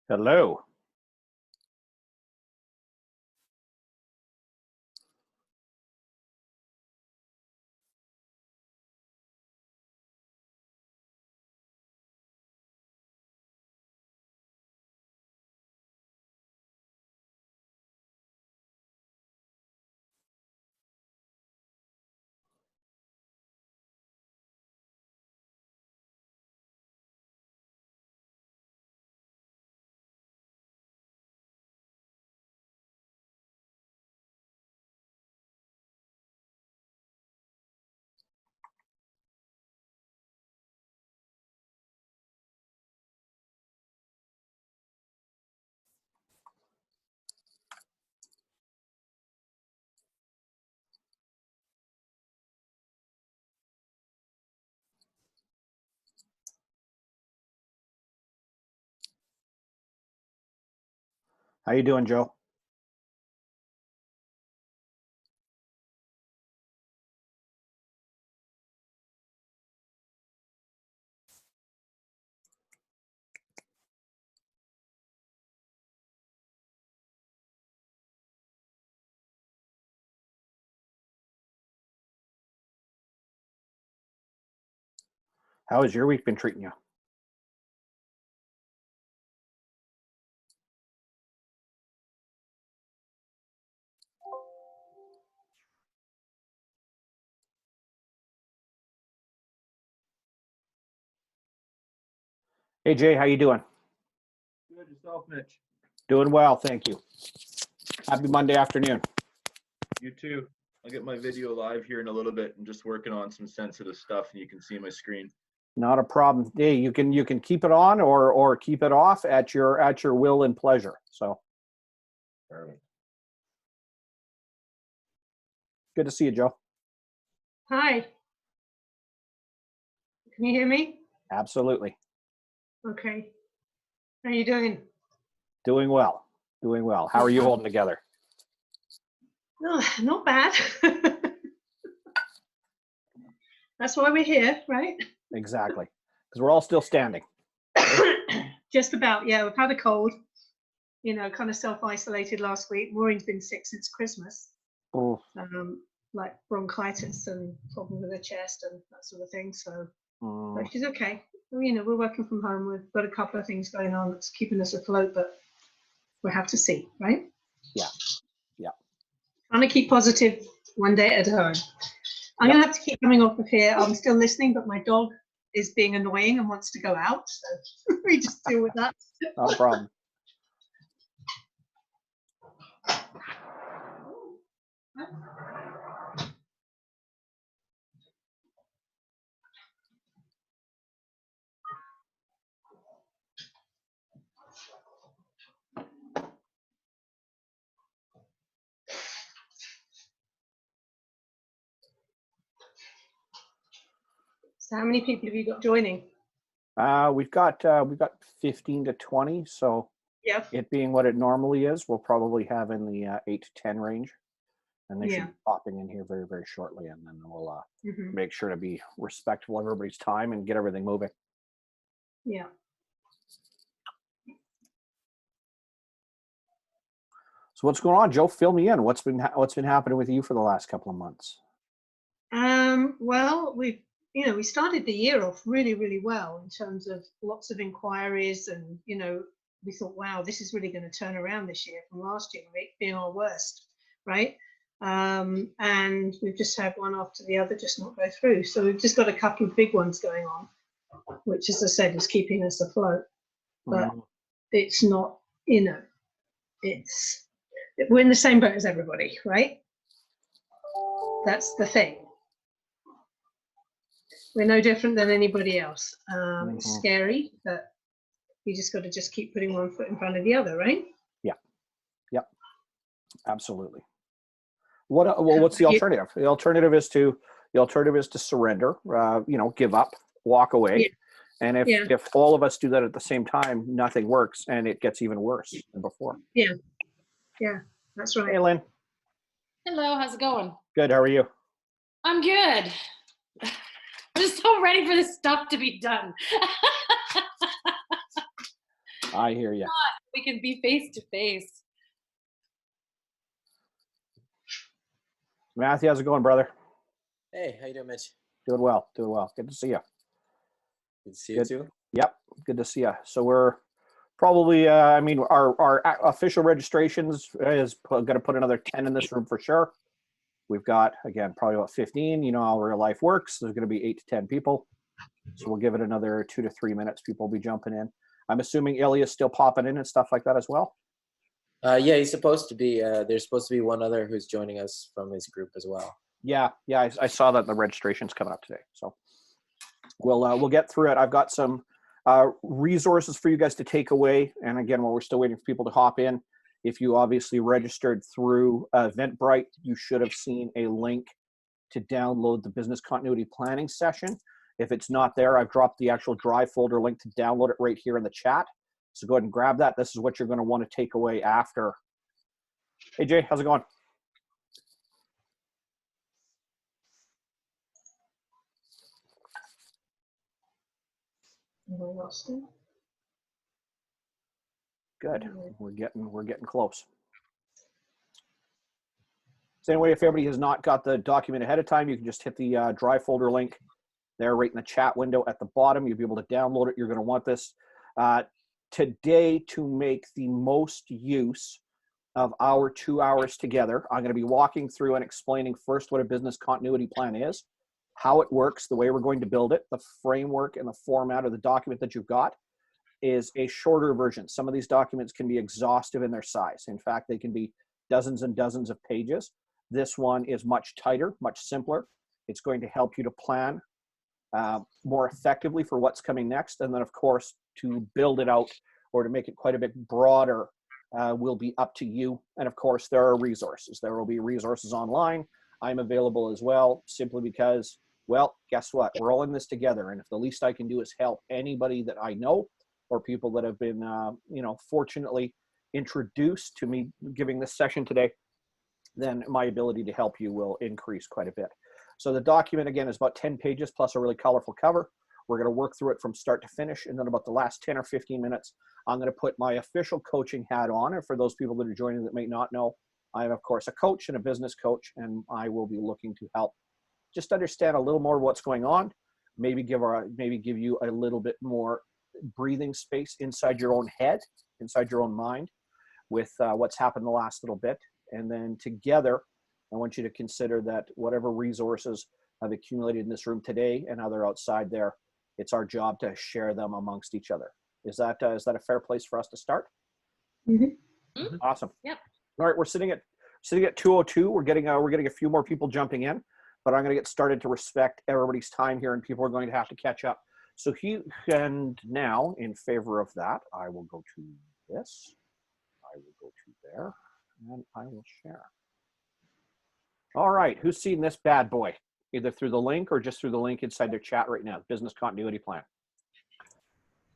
Hello. How you doing, Joe? How has your week been treating you? Hey, Jay, how you doing? Good yourself, Mitch. Doing well, thank you. Happy Monday afternoon. You too. I'll get my video live here in a little bit. I'm just working on some sensitive stuff, and you can see my screen. Not a problem. Hey, you can keep it on or keep it off at your will and pleasure. So Perfect. good to see you, Joe. Hi. Can you hear me? Absolutely. Okay. How are you doing? Doing well. Doing well. How are you holding together? No, not bad. That's why we're here, right? Exactly. Because we're all still standing. Just about, yeah. We've had a cold, kind of self-isolated last week. Maureen's been sick since Christmas, Ooh. like bronchitis and problems with her chest and that sort of thing. So, but she's okay. We're working from home. We've got a couple of things going on that's keeping us afloat, but we'll have to see, right? Yeah. Yeah. I'm going to keep positive one day at a time. I'm going to have to keep coming off of here. I'm still listening, but my dog is being annoying and wants to go out. So we just deal with that. Not a problem. So how many people have you got joining? We've got 15 to 20. So Yeah. it being what it normally is, we'll probably have in the 8 to 10 range. And they should be popping in here very, very shortly. And then we'll make sure to be respectful of everybody's time and get everything moving. Yeah. So what's going on, Joe? Fill me in. What's been happening with you for the last couple of months? Well, we started the year off really, really well in terms of lots of inquiries, and we thought, wow, this is really going to turn around this year from last year, right, being our worst, right? And we've just had one after the other just not go through. So we've just got a couple of big ones going on, which, as I said, is keeping us afloat. But it's not, we're in the same boat as everybody, right? That's the thing. We're no different than anybody else. It's scary, but you just got to just keep putting one foot in front of the other, right? Yeah. Yep. Absolutely. What's the alternative? The alternative is to surrender, give up, walk away. Yeah. And if all of us do that at the same time, nothing works and it gets even worse than before. Yeah. Yeah, that's right. Hey, Lynn. Hello, how's it going? Good. How are you? I'm good. I'm just so ready for this stuff to be done. I hear you. We can be face to face. Matthew, how's it going, brother? Hey, how you doing, Mitch? Doing well, doing well. Good to see you. Good to see you too. Yep, good to see you. So we're probably, our official registrations is going to put another 10 in this room for sure. We've got, again, probably about 15. You know how real life works. There's going to be 8 to 10 people. So we'll give it another 2 to 3 minutes. People will be jumping in. I'm assuming Ilya's still popping in and stuff like that as well. Yeah, he's supposed to be. There's supposed to be one other who's joining us from his group as well. Yeah, I saw that the registration's coming up today. So we'll get through it. I've got some resources for you guys to take away. And again, while we're still waiting for people to hop in, if you obviously registered through Eventbrite, you should have seen a link to download the business continuity planning session. If it's not there, I've dropped the actual Drive folder link to download it right here in the chat. So go ahead and grab that. This is what you're going to want to take away after. Hey, Jay, how's it going? Good. We're getting close. So anyway, if everybody has not got the document ahead of time, you can just hit the Drive folder link there right in the chat window at the bottom. You'll be able to download it. You're going to want this today to make the most use of our 2 hours together. I'm going to be walking through and explaining first what a business continuity plan is, how it works, the way we're going to build it, the framework and the format of the document that you've got is a shorter version. Some of these documents can be exhaustive in their size. In fact, they can be dozens and dozens of pages. This one is much tighter, much simpler. It's going to help you to plan more effectively for what's coming next. And then, of course, to build it out or to make it quite a bit broader will be up to you. And, of course, there are resources. There will be resources online. I'm available as well, simply because, well, guess what? We're all in this together. And if the least I can do is help anybody that I know or people that have been, fortunately introduced to me giving this session today, then my ability to help you will increase quite a bit. So the document, again, is about 10 pages plus a really colorful cover. We're going to work through it from start to finish. And then about the last 10 or 15 minutes, I'm going to put my official coaching hat on. And for those people that are joining that may not know, I am, of course, a coach and a business coach, and I will be looking to help just understand a little more what's going on, maybe give you a little bit more breathing space inside your own head, inside your own mind with what's happened the last little bit. And then together, I want you to consider that whatever resources have accumulated in this room today and other outside there, it's our job to share them amongst each other. Is that a fair place for us to start? Mm-hmm. Awesome. Yep. All right, we're sitting at 2:02. We're getting a few more people jumping in, but I'm going to get started to respect everybody's time here, and people are going to have to catch up. So now, in favor of that, I will go to this. I will go to there, and I will share. All right, who's seen this bad boy, either through the link or just through the link inside their chat right now? Business continuity plan.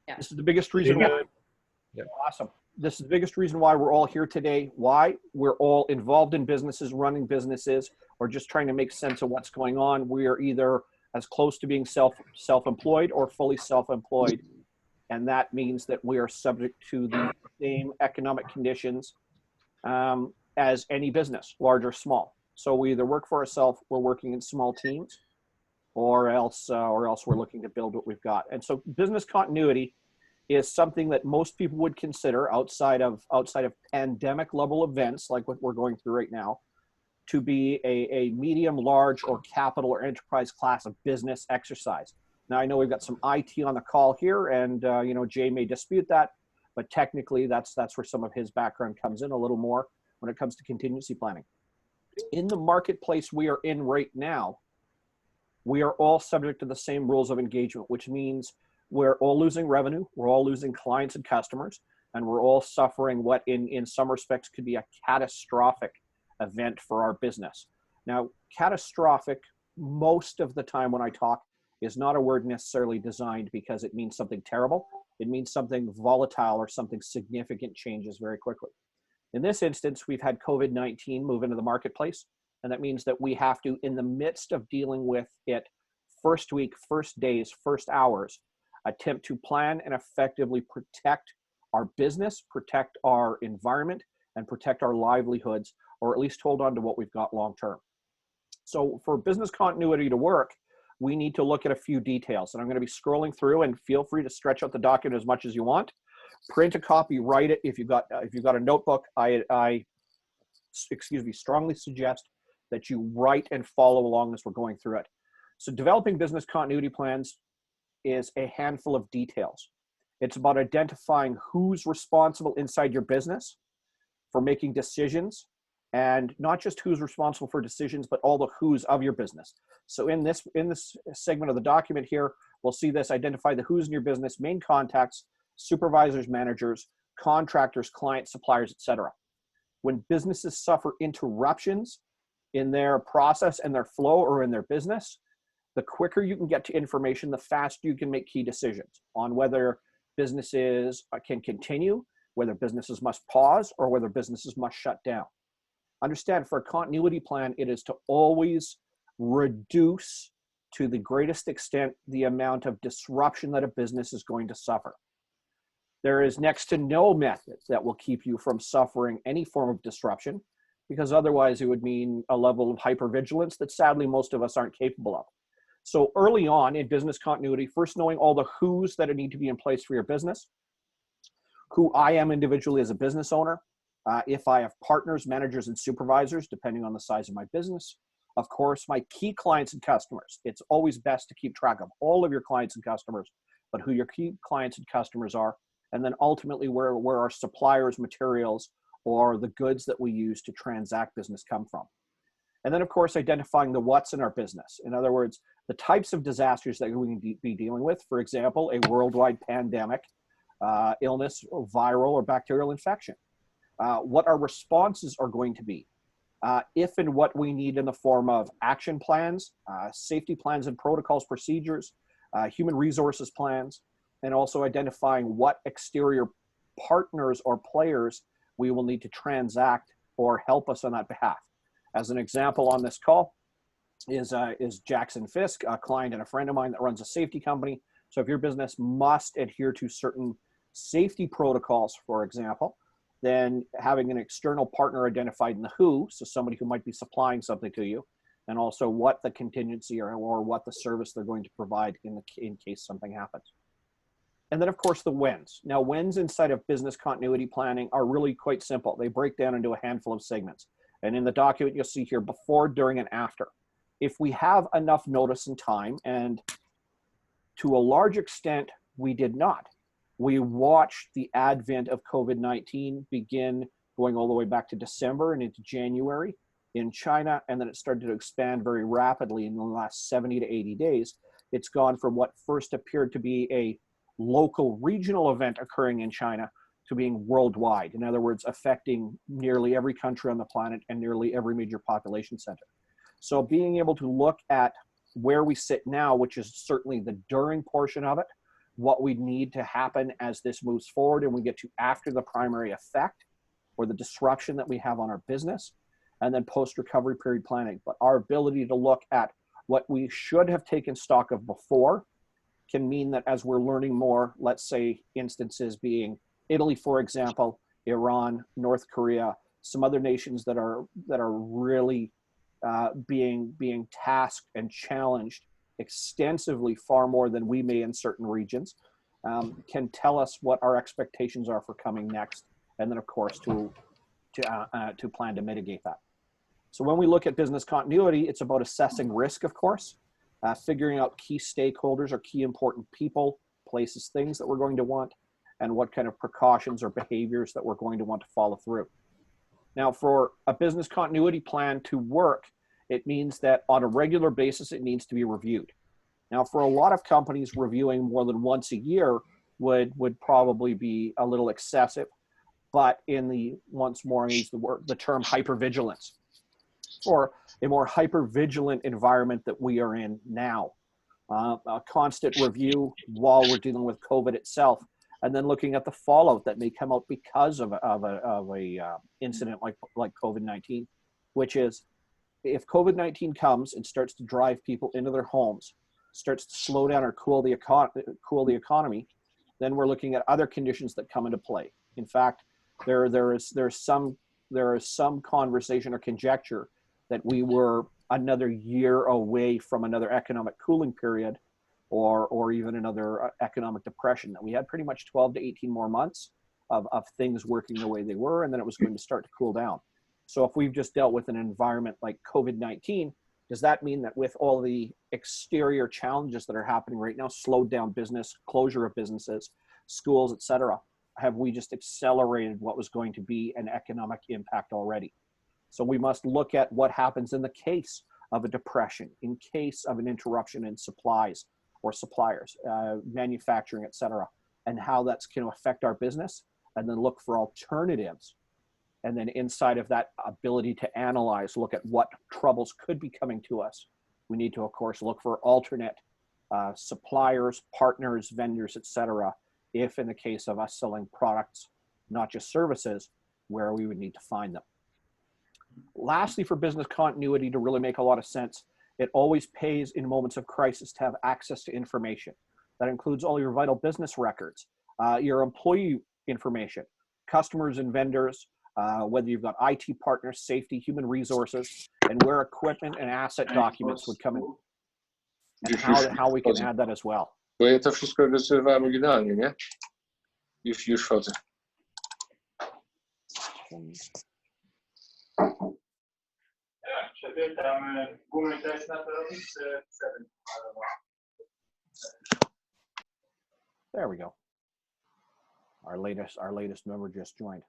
Yeah. This is the biggest reason why. Yeah. Awesome. This is the biggest reason why we're all here today. Why? We're all involved in businesses, running businesses, or just trying to make sense of what's going on. We are either as close to being self-employed or fully self-employed. And that means that we are subject to the same economic conditions as any business, large or small. So we either work for ourselves, we're working in small teams, or else we're looking to build what we've got. And so business continuity is something that most people would consider outside of pandemic level events like what we're going through right now to be a medium, large, or capital or enterprise class of business exercise. Now, I know we've got some IT on the call here, and Jay may dispute that, but technically that's where some of his background comes in a little more when it comes to contingency planning. In the marketplace we are in right now, we are all subject to the same rules of engagement, which means we're all losing revenue, we're all losing clients and customers, and we're all suffering what in some respects could be a catastrophic event for our business. Now, catastrophic, most of the time when I talk, is not a word necessarily designed because it means something terrible. It means something volatile or something significant changes very quickly. In this instance, we've had COVID-19 move into the marketplace, and that means that we have to, in the midst of dealing with it, first week, first days, first hours, attempt to plan and effectively protect our business, protect our environment, and protect our livelihoods, or at least hold on to what we've got long term. So for business continuity to work, we need to look at a few details. And I'm going to be scrolling through, and feel free to stretch out the document as much as you want. Print a copy, write it. If you've got a notebook, I strongly suggest that you write and follow along as we're going through it. So developing business continuity plans is a handful of details. It's about identifying who's responsible inside your business for making decisions, and not just who's responsible for decisions, but all the who's of your business. So in this segment of the document here, we'll see this: identify the who's in your business, main contacts, supervisors, managers, contractors, clients, suppliers, etc. When businesses suffer interruptions in their process and their flow or in their business, the quicker you can get to information, the faster you can make key decisions on whether businesses can continue, whether businesses must pause, or whether businesses must shut down. Understand, for a continuity plan, it is to always reduce to the greatest extent the amount of disruption that a business is going to suffer. There is next to no method that will keep you from suffering any form of disruption, because otherwise it would mean a level of hypervigilance that sadly most of us aren't capable of. So early on in business continuity, first knowing all the who's that need to be in place for your business, who I am individually as a business owner, if I have partners, managers, and supervisors, depending on the size of my business. Of course, my key clients and customers. It's always best to keep track of all of your clients and customers, but who your key clients and customers are, and then ultimately where our suppliers, materials, or the goods that we use to transact business come from. And then, of course, identifying the what's in our business. In other words, the types of disasters that we can be dealing with. For example, a worldwide pandemic, illness, or viral or bacterial infection. What our responses are going to be. If and what we need in the form of action plans, safety plans and protocols, procedures, human resources plans, and also identifying what exterior partners or players we will need to transact or help us on that behalf. As an example on this call is Jackson Fisk, a client and a friend of mine that runs a safety company. So if your business must adhere to certain safety protocols, for example, then having an external partner identified in the who, so somebody who might be supplying something to you, and also what the contingency or what the service they're going to provide in case something happens. And then, of course, the whens. Now, whens inside of business continuity planning are really quite simple. They break down into a handful of segments. And in the document, you'll see here before, during, and after. If we have enough notice and time, and to a large extent, we did not. We watched the advent of COVID-19 begin going all the way back to December and into January in China, and then it started to expand very rapidly in the last 70 to 80 days. It's gone from what first appeared to be a local regional event occurring in China to being worldwide. In other words, affecting nearly every country on the planet and nearly every major population center. So being able to look at where we sit now, which is certainly the during portion of it, what we need to happen as this moves forward and we get to after the primary effect or the disruption that we have on our business, and then post-recovery period planning. But our ability to look at what we should have taken stock of before can mean that as we're learning more, let's say instances being Italy, for example, Iran, North Korea, some other nations that are really being tasked and challenged extensively, far more than we may in certain regions, can tell us what our expectations are for coming next, and then of course to plan to mitigate that. So when we look at business continuity, it's about assessing risk, of course, figuring out key stakeholders or key important people, places, things that we're going to want, and what kind of precautions or behaviors that we're going to want to follow through. Now, for a business continuity plan to work, it means that on a regular basis, it needs to be reviewed. Now, for a lot of companies, reviewing more than once a year would probably be a little excessive, but in the, once more, I use the term hypervigilance, or a more hypervigilant environment that we are in now. A constant review while we're dealing with COVID itself, and then looking at the fallout that may come out because of a incident like COVID-19, which is, if COVID-19 comes and starts to drive people into their homes, starts to slow down or cool the economy, Then we're looking at other conditions that come into play. In fact, there's some conversation or conjecture that we were another year away from another economic cooling period, or even another economic depression, that we had pretty much 12 to 18 more months of things working the way they were, and then it was going to start to cool down. So if we've just dealt with an environment like COVID-19, does that mean that with all the exterior challenges that are happening right now, slowed down business, closure of businesses, schools, et cetera, have we just accelerated what was going to be an economic impact already? So we must look at what happens in the case of a depression, in case of an interruption in supplies or suppliers, manufacturing, et cetera, and how that's going to affect our business, and then look for alternatives. And then inside of that ability to analyze, look at what troubles could be coming to us. We need to, of course, look for alternate suppliers, partners, vendors, et cetera, if in the case of us selling products, not just services, where we would need to find them. Lastly, for business continuity to really make a lot of sense, it always pays in moments of crisis to have access to information. That includes all your vital business records, your employee information, customers and vendors, whether you've got IT partners, safety, human resources, and where equipment and asset documents would come in, and how we can add that as well. Bo ja to wszystko rysowałem oryginalnie, nie? Już wchodzę. There we go. Our latest member just joined.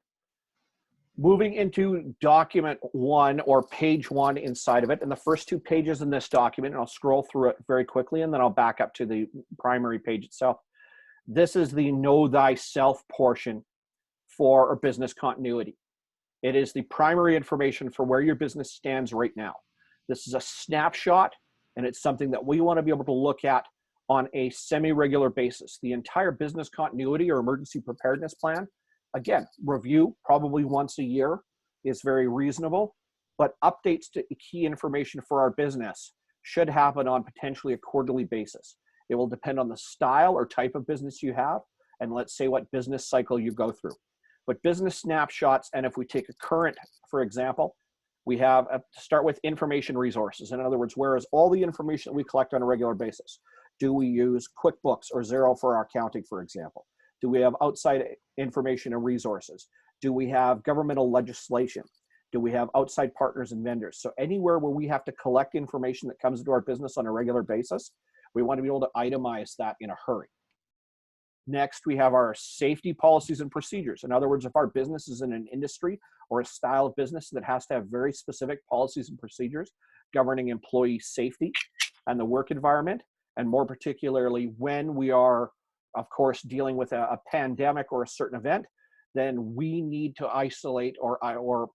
Moving into document 1 or page 1 inside of it, and the first 2 pages in this document, and I'll scroll through it very quickly, and then I'll back up to the primary page itself. This is the Know Thyself portion for business continuity. It is the primary information for where your business stands right now. This is a snapshot, and it's something that we want to be able to look at on a semi-regular basis. The entire business continuity or emergency preparedness plan, again, review probably once a year is very reasonable, but updates to key information for our business should happen on potentially a quarterly basis. It will depend on the style or type of business you have, and let's say what business cycle you go through. But business snapshots, and if we take a current, for example, we have to start with information resources. In other words, where is all the information that we collect on a regular basis? Do we use QuickBooks or Xero for our accounting, for example? Do we have outside information and resources? Do we have governmental legislation? Do we have outside partners and vendors? So anywhere where we have to collect information that comes into our business on a regular basis, we want to be able to itemize that in a hurry. Next, we have our safety policies and procedures. In other words, if our business is in an industry or a style of business that has to have very specific policies and procedures governing employee safety and the work environment, and more particularly when we are, of course, dealing with a pandemic or a certain event, then we need to isolate or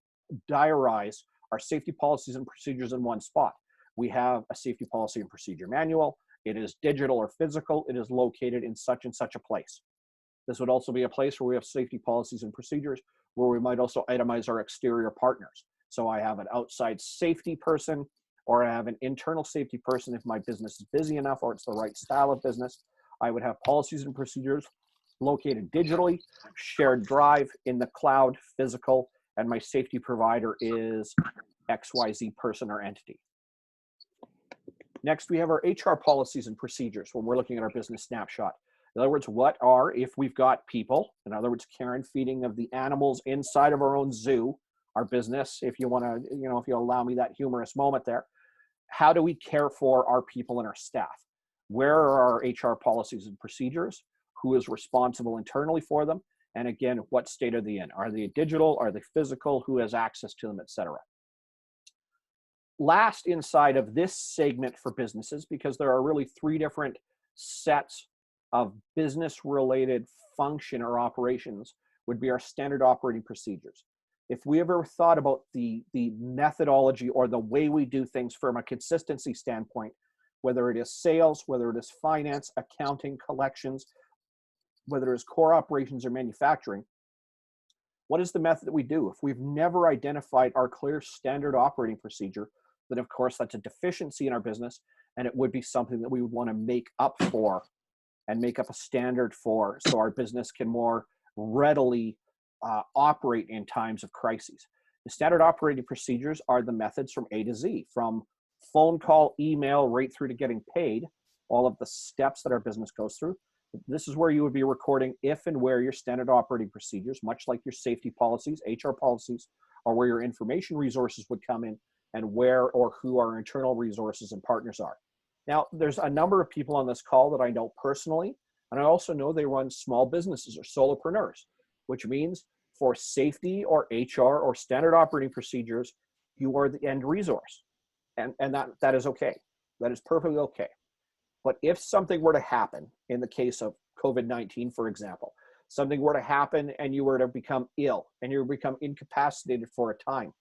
diarize our safety policies and procedures in one spot. We have a safety policy and procedure manual. It is digital or physical. It is located in such and such a place. This would also be a place where we have safety policies and procedures where we might also itemize our exterior partners. So I have an outside safety person, or I have an internal safety person if my business is busy enough or it's the right style of business. I would have policies and procedures located digitally, shared drive, in the cloud, physical, and my safety provider is XYZ person or entity. Next, we have our HR policies and procedures when we're looking at our business snapshot. In other words, what are, if we've got people, in other words, care and feeding of the animals inside of our own zoo, our business, if you want to, if you allow me that humorous moment there, how do we care for our people and our staff? Where are our HR policies and procedures? Who is responsible internally for them? And again, what state are they in? Are they digital? Are they physical? Who has access to them, et cetera? Last inside of this segment for businesses, because there are really 3 different sets of business-related function or operations, would be our standard operating procedures. If we ever thought about the methodology or the way we do things from a consistency standpoint, whether it is sales, whether it is finance, accounting, collections, whether it is core operations or manufacturing, what is the method that we do? If we've never identified our clear standard operating procedure, then of course that's a deficiency in our business, and it would be something that we would want to make up for and make up a standard for, so our business can more readily operate in times of crises. The standard operating procedures are the methods from A to Z, from phone call, email, right through to getting paid, all of the steps that our business goes through. This is where you would be recording if and where your standard operating procedures, much like your safety policies, HR policies, or where your information resources would come in, and where or who our internal resources and partners are. Now, there's a number of people on this call that I know personally, and I also know they run small businesses or solopreneurs, which means for safety or HR or standard operating procedures, you are the end resource. And that is okay. That is perfectly okay. But if something were to happen, in the case of COVID-19, for example, something were to happen and you were to become ill and you become incapacitated for a time,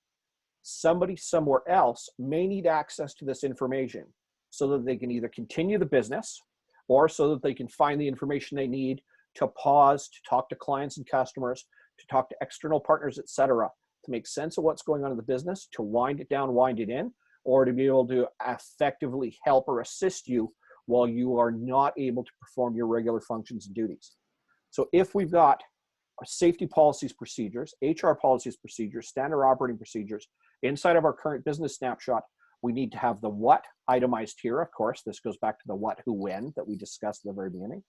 somebody somewhere else may need access to this information so that they can either continue the business or so that they can find the information they need to pause, to talk to clients and customers, to talk to external partners, etc., to make sense of what's going on in the business, to wind it down, wind it in, or to be able to effectively help or assist you while you are not able to perform your regular functions and duties. So if we've got safety policies, procedures, HR policies, procedures, standard operating procedures inside of our current business snapshot, we need to have the what itemized here. Of course, this goes back to the what, who, when that we discussed at the very beginning.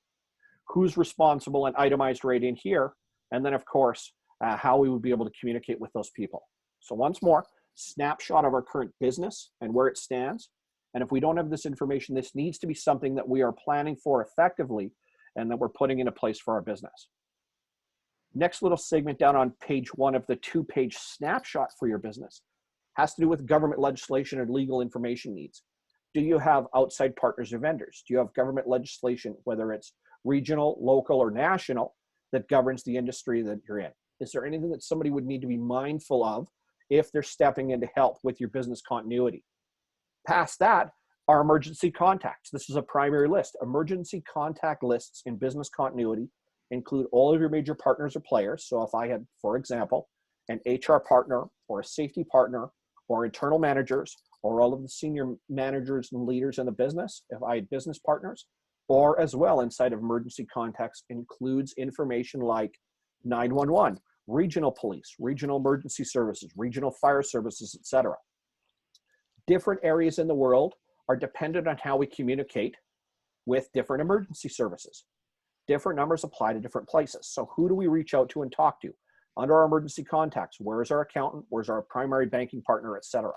Who's responsible and itemized right in here. And then, of course, how we would be able to communicate with those people. So once more, snapshot of our current business and where it stands. And if we don't have this information, this needs to be something that we are planning for effectively and that we're putting into place for our business. Next little segment down on page 1 of the 2-page snapshot for your business has to do with government legislation and legal information needs. Do you have outside partners or vendors? Do you have government legislation, whether it's regional, local, or national, that governs the industry that you're in? Is there anything that somebody would need to be mindful of if they're stepping in to help with your business continuity? Past that are emergency contacts. This is a primary list. Emergency contact lists in business continuity include all of your major partners or players. So if I had, for example, an HR partner or a safety partner or internal managers or all of the senior managers and leaders in the business, if I had business partners, or as well inside of emergency contacts includes information like 911, regional police, regional emergency services, regional fire services, etc. Different areas in the world are dependent on how we communicate with different emergency services. Different numbers apply to different places. So who do we reach out to and talk to? Under our emergency contacts, where's our accountant? Where's our primary banking partner, etc.?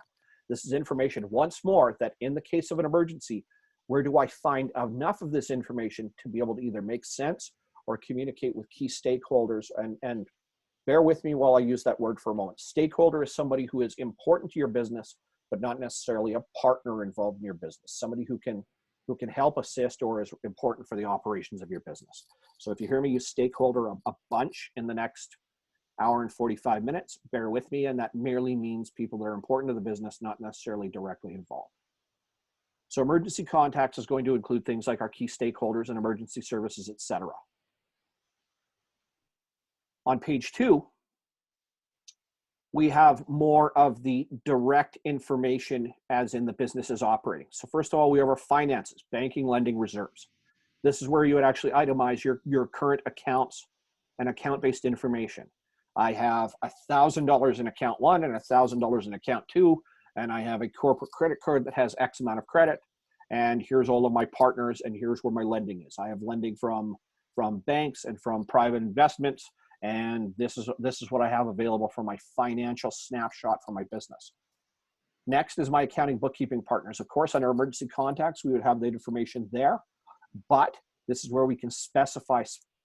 This is information, once more, that in the case of an emergency, where do I find enough of this information to be able to either make sense or communicate with key stakeholders? And bear with me while I use that word for a moment. Stakeholder is somebody who is important to your business, but not necessarily a partner involved in your business. Somebody who can help assist or is important for the operations of your business. So if you hear me use stakeholder a bunch in the next hour and 45 minutes, bear with me, and that merely means people that are important to the business, not necessarily directly involved. So emergency contacts is going to include things like our key stakeholders and emergency services, etc. On page 2, we have more of the direct information as in the business is operating. So first of all, we have our finances, banking, lending, reserves. This is where you would actually itemize your current accounts and account-based information. I have $1,000 in account 1 and $1,000 in account 2, and I have a corporate credit card that has X amount of credit, and here's all of my partners, and here's where my lending is. I have lending from banks and from private investments, and this is what I have available for my financial snapshot for my business. Next is my accounting bookkeeping partners. Of course, under emergency contacts, we would have the information there, but this is where we can specify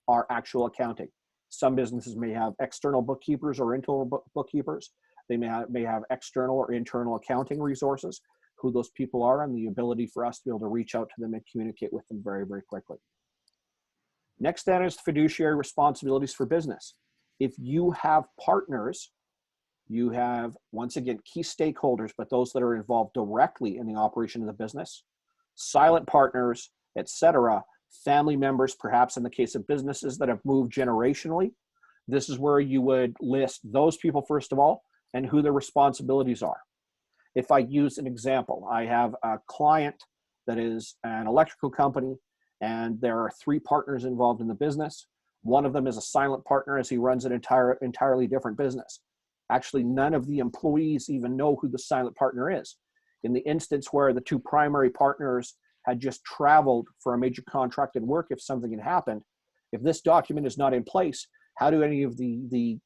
our actual accounting. Some businesses may have external bookkeepers or internal bookkeepers. They may have external or internal accounting resources, who those people are, and the ability for us to be able to reach out to them and communicate with them very, very quickly. Next then is fiduciary responsibilities for business. If you have partners, you have, once again, key stakeholders, but those that are involved directly in the operation of the business, silent partners, etc., family members, perhaps in the case of businesses that have moved generationally. This is where you would list those people first of all and who their responsibilities are. If I use an example, I have a client that is an electrical company, and there are 3 partners involved in the business. One of them is a silent partner as he runs an entirely different business. Actually, none of the employees even know who the silent partner is. In the instance where the 2 primary partners had just traveled for a major contracted work, if something had happened, if this document is not in place, how do any of the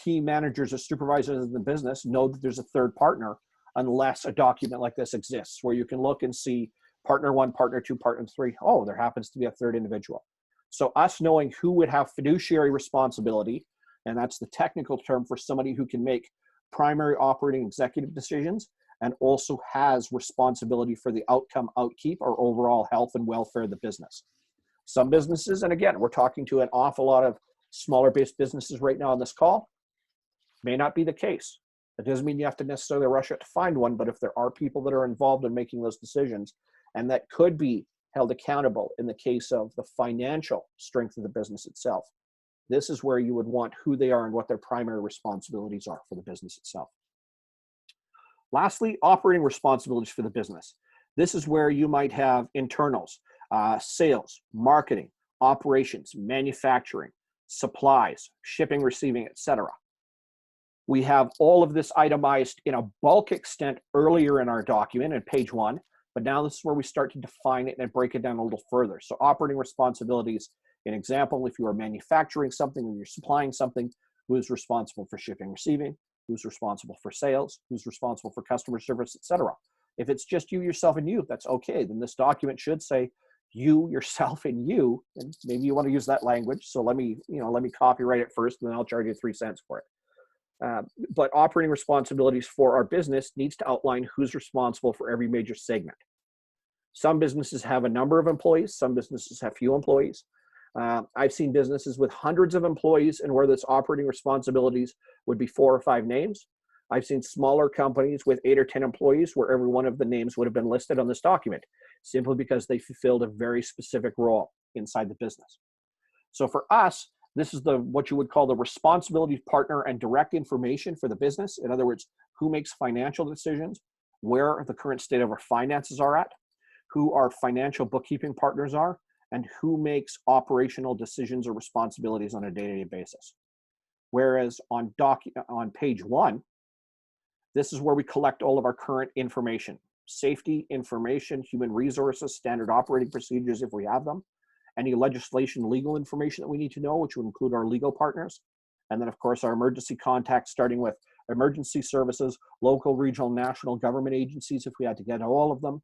key managers or supervisors in the business know that there's a 3rd partner unless a document like this exists where you can look and see partner 1, partner 2, partner 3. Oh, there happens to be a 3rd individual. So us knowing who would have fiduciary responsibility, and that's the technical term for somebody who can make primary operating executive decisions and also has responsibility for the outcome, outkeep, or overall health and welfare of the business. Some businesses, and again, we're talking to an awful lot of smaller based businesses right now on this call, may not be the case. That doesn't mean you have to necessarily rush out to find one, but if there are people that are involved in making those decisions and that could be held accountable in the case of the financial strength of the business itself, this is where you would want who they are and what their primary responsibilities are for the business itself. Lastly, operating responsibilities for the business. This is where you might have internals, sales, marketing, operations, manufacturing, supplies, shipping, receiving, etc. We have all of this itemized in a bulk extent earlier in our document in page 1, but now this is where we start to define it and break it down a little further. So operating responsibilities, an example, if you are manufacturing something or you're supplying something, who is responsible for shipping, receiving, who's responsible for sales, who's responsible for customer service, etc. If it's just you, yourself, and you, that's okay. Then this document should say you, yourself, and you, and maybe you want to use that language. So let me copyright it first, and then I'll charge you 3 cents for it. But operating responsibilities for our business needs to outline who's responsible for every major segment. Some businesses have a number of employees. Some businesses have few employees. I've seen businesses with hundreds of employees and where this operating responsibilities would be 4 or 5 names. I've seen smaller companies with 8 or 10 employees where every one of the names would have been listed on this document simply because they fulfilled a very specific role inside the business. So for us, this is what you would call the responsibility partner and direct information for the business. In other words, who makes financial decisions, where the current state of our finances are at, who our financial bookkeeping partners are, and who makes operational decisions or responsibilities on a day-to-day basis. Whereas on page 1, this is where we collect all of our current information, safety information, human resources, standard operating procedures if we have them, any legislation, legal information that we need to know, which would include our legal partners. And then of course our emergency contacts, starting with emergency services, local, regional, national government agencies, if we had to get all of them,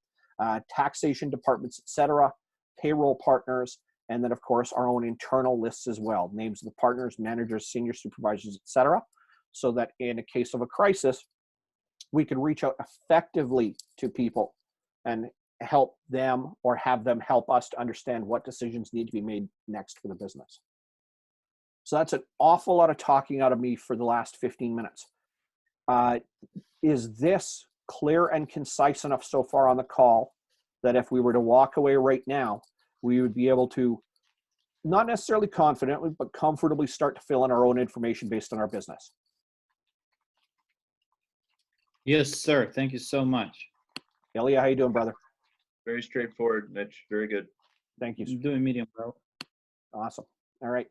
taxation departments, etc., payroll partners, and then of course our own internal lists as well, names of the partners, managers, senior supervisors, etc., so that in a case of a crisis, we can reach out effectively to people and help them or have them help us to understand what decisions need to be made next for the business. So that's an awful lot of talking out of me for the last 15 minutes. Is this clear and concise enough so far on the call that if we were to walk away right now, we would be able to, not necessarily confidently, but comfortably start to fill in our own information based on our business? Yes, sir. Thank you so much. Ilya, how you doing, brother? Very straightforward, Mitch. Very good. Thank you. I'm doing medium well. Awesome. All right.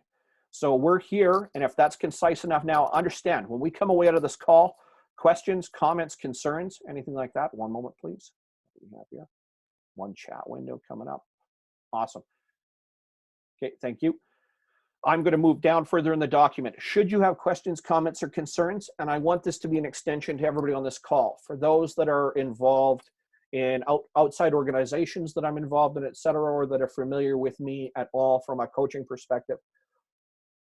So we're here, and if that's concise enough now, understand, when we come away out of this call, questions, comments, concerns, anything like that, one moment, please. What do we have here? One chat window coming up. Awesome. Okay, thank you. I'm going to move down further in the document. Should you have questions, comments, or concerns, and I want this to be an extension to everybody on this call, for those that are involved in outside organizations that I'm involved in, et cetera, or that are familiar with me at all from a coaching perspective,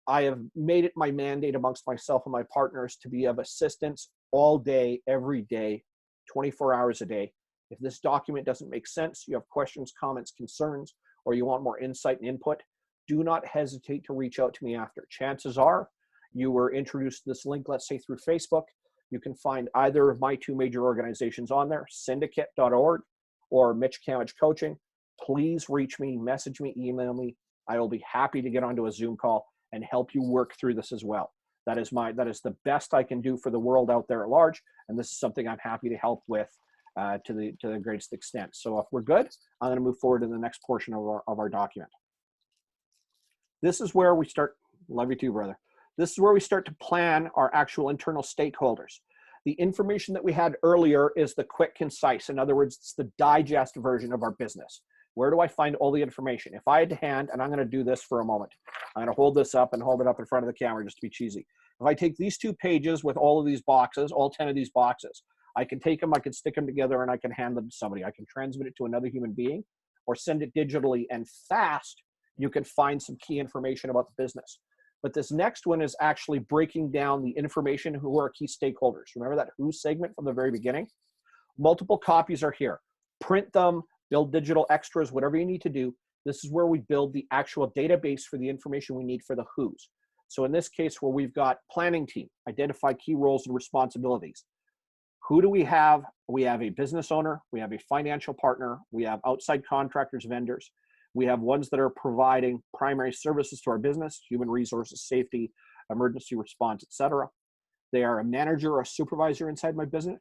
I have made it my mandate amongst myself and my partners to be of assistance all day, every day, 24 hours a day. If this document doesn't make sense, you have questions, comments, concerns, or you want more insight and input, do not hesitate to reach out to me after. Chances are you were introduced to this link, let's say through Facebook. You can find either of my 2 major organizations on there, Cyndicate.org or Mitch Cammidge Coaching. Please reach me, message me, email me. I will be happy to get onto a Zoom call and help you work through this as well. That is the best I can do for the world out there at large, and this is something I'm happy to help with to the greatest extent. So if we're good, I'm going to move forward to the next portion of our document. This is where we start. Love you too, brother. This is where we start to plan our actual internal stakeholders. The information that we had earlier is the quick, concise. In other words, it's the digest version of our business. Where do I find all the information? If I had to hand, and I'm going to do this for a moment. I'm going to hold this up and hold it up in front of the camera just to be cheesy. If I take these 2 pages with all of these boxes, all 10 of these boxes, I can take them, I can stick them together, and I can hand them to somebody. I can transmit it to another human being or send it digitally, and fast, you can find some key information about the business. But this next one is actually breaking down the information who are key stakeholders. Remember that who segment from the very beginning? Multiple copies are here. Print them, build digital extras, whatever you need to do. This is where we build the actual database for the information we need for the who's. So in this case, where we've got planning team, identify key roles and responsibilities. Who do we have? We have a business owner, we have a financial partner, we have outside contractors, vendors. We have ones that are providing primary services to our business, human resources, safety, emergency response, etc. They are a manager or a supervisor inside my business,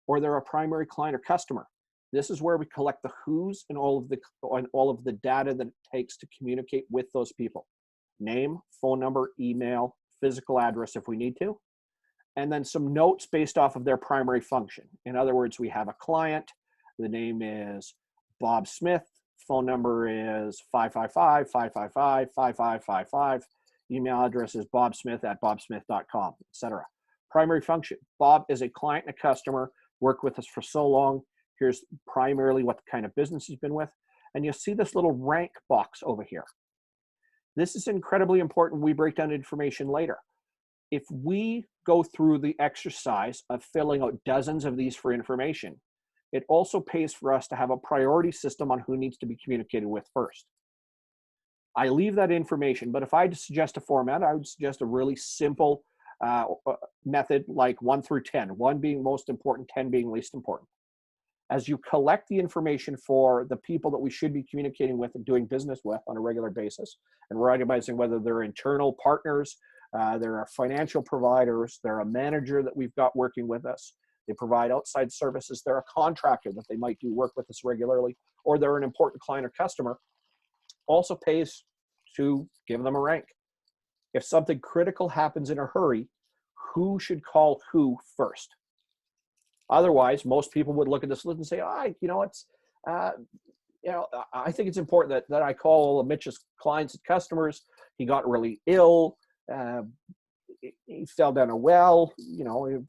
or they're a primary client or customer. This is where we collect the who's and all of the data that it takes to communicate with those people. Name, phone number, email, physical address if we need to, and then some notes based off of their primary function. In other words, we have a client, the name is Bob Smith, phone number is 555-555-5555, email address is bobsmith@bobsmith.com, etc. Primary function, Bob is a client and a customer, worked with us for so long. Here's primarily what kind of business he's been with. And you'll see this little rank box over here. This is incredibly important. We break down information later. If we go through the exercise of filling out dozens of these for information, it also pays for us to have a priority system on who needs to be communicated with first. I leave that information, but if I had to suggest a format, I would suggest a really simple method like 1 through 10, 1 being most important, 10 being least important. As you collect the information for the people that we should be communicating with and doing business with on a regular basis, and we're itemizing whether they're internal partners, they're a financial providers, they're a manager that we've got working with us, they provide outside services, they're a contractor that they might do work with us regularly, or they're an important client or customer, also pays to give them a rank. If something critical happens in a hurry, who should call who first? Otherwise, most people would look at this list and say, I think it's important that I call Mitch's clients and customers. He got really ill. He fell down a well,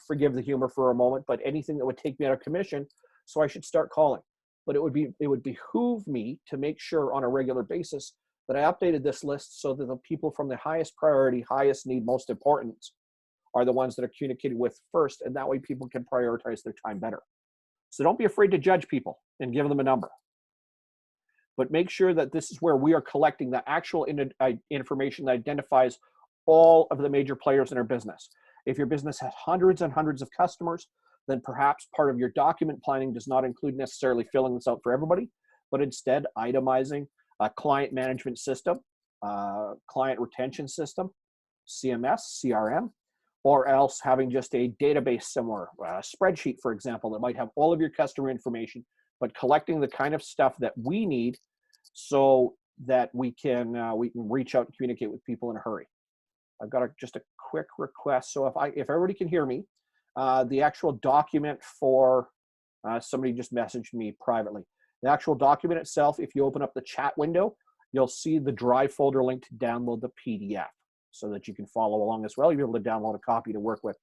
forgive the humor for a moment, but anything that would take me out of commission, so I should start calling. But it would behoove me to make sure on a regular basis that I updated this list so that the people from the highest priority, highest need, most importance are the ones that are communicated with first, and that way people can prioritize their time better. So don't be afraid to judge people and give them a number. But make sure that this is where we are collecting the actual information that identifies all of the major players in our business. If your business has hundreds and hundreds of customers, then perhaps part of your document planning does not include necessarily filling this out for everybody, but instead itemizing a client management system, client retention system, CMS, CRM, or else having just a database somewhere, a spreadsheet, for example, that might have all of your customer information, but collecting the kind of stuff that we need so that we can reach out and communicate with people in a hurry. I've got just a quick request. So if everybody can hear me, the actual document for somebody just messaged me privately. The actual document itself, if you open up the chat window, you'll see the Drive folder link to download the PDF so that you can follow along as well. You'll be able to download a copy to work with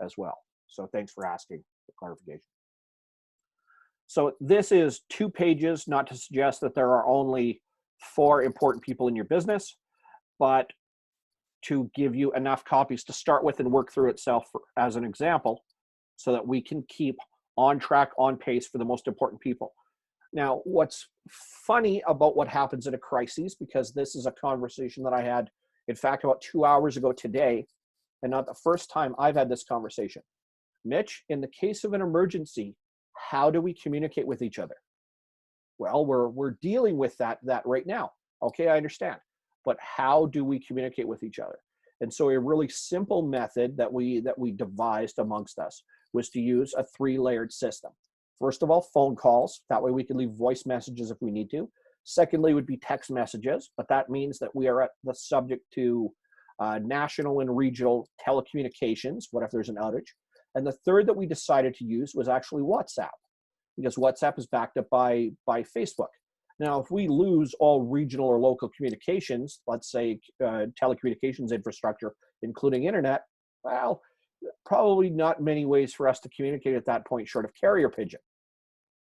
as well. So thanks for asking for clarification. So this is 2 pages, not to suggest that there are only 4 important people in your business, but to give you enough copies to start with and work through itself as an example so that we can keep on track, on pace for the most important people. Now, what's funny about what happens in a crisis, because this is a conversation that I had, in fact, about 2 hours ago today, and not the first time I've had this conversation. Mitch, in the case of an emergency, how do we communicate with each other? Well, we're dealing with that right now. Okay, I understand. But how do we communicate with each other? And so a really simple method that we devised amongst us was to use a 3-layered system. First of all, phone calls. That way we can leave voice messages if we need to. Secondly would be text messages, but that means that we are at the subject to national and regional telecommunications, what if there's an outage. And the third that we decided to use was actually WhatsApp, because WhatsApp is backed up by Facebook. Now, if we lose all regional or local communications, let's say telecommunications infrastructure, including internet, well, probably not many ways for us to communicate at that point short of carrier pigeon.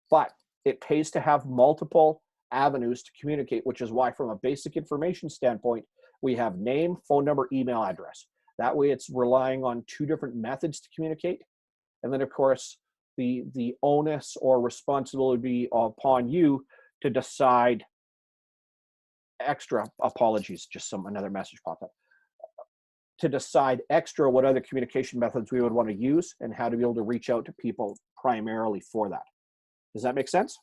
But it pays to have multiple avenues to communicate, which is why from a basic information standpoint, we have name, phone number, email address. That way it's relying on two different methods to communicate. And then of course, the onus or responsibility would be upon you to decide extra, apologies, just another message popped up, to decide extra what other communication methods we would want to use and how to be able to reach out to people primarily for that. Does that make sense?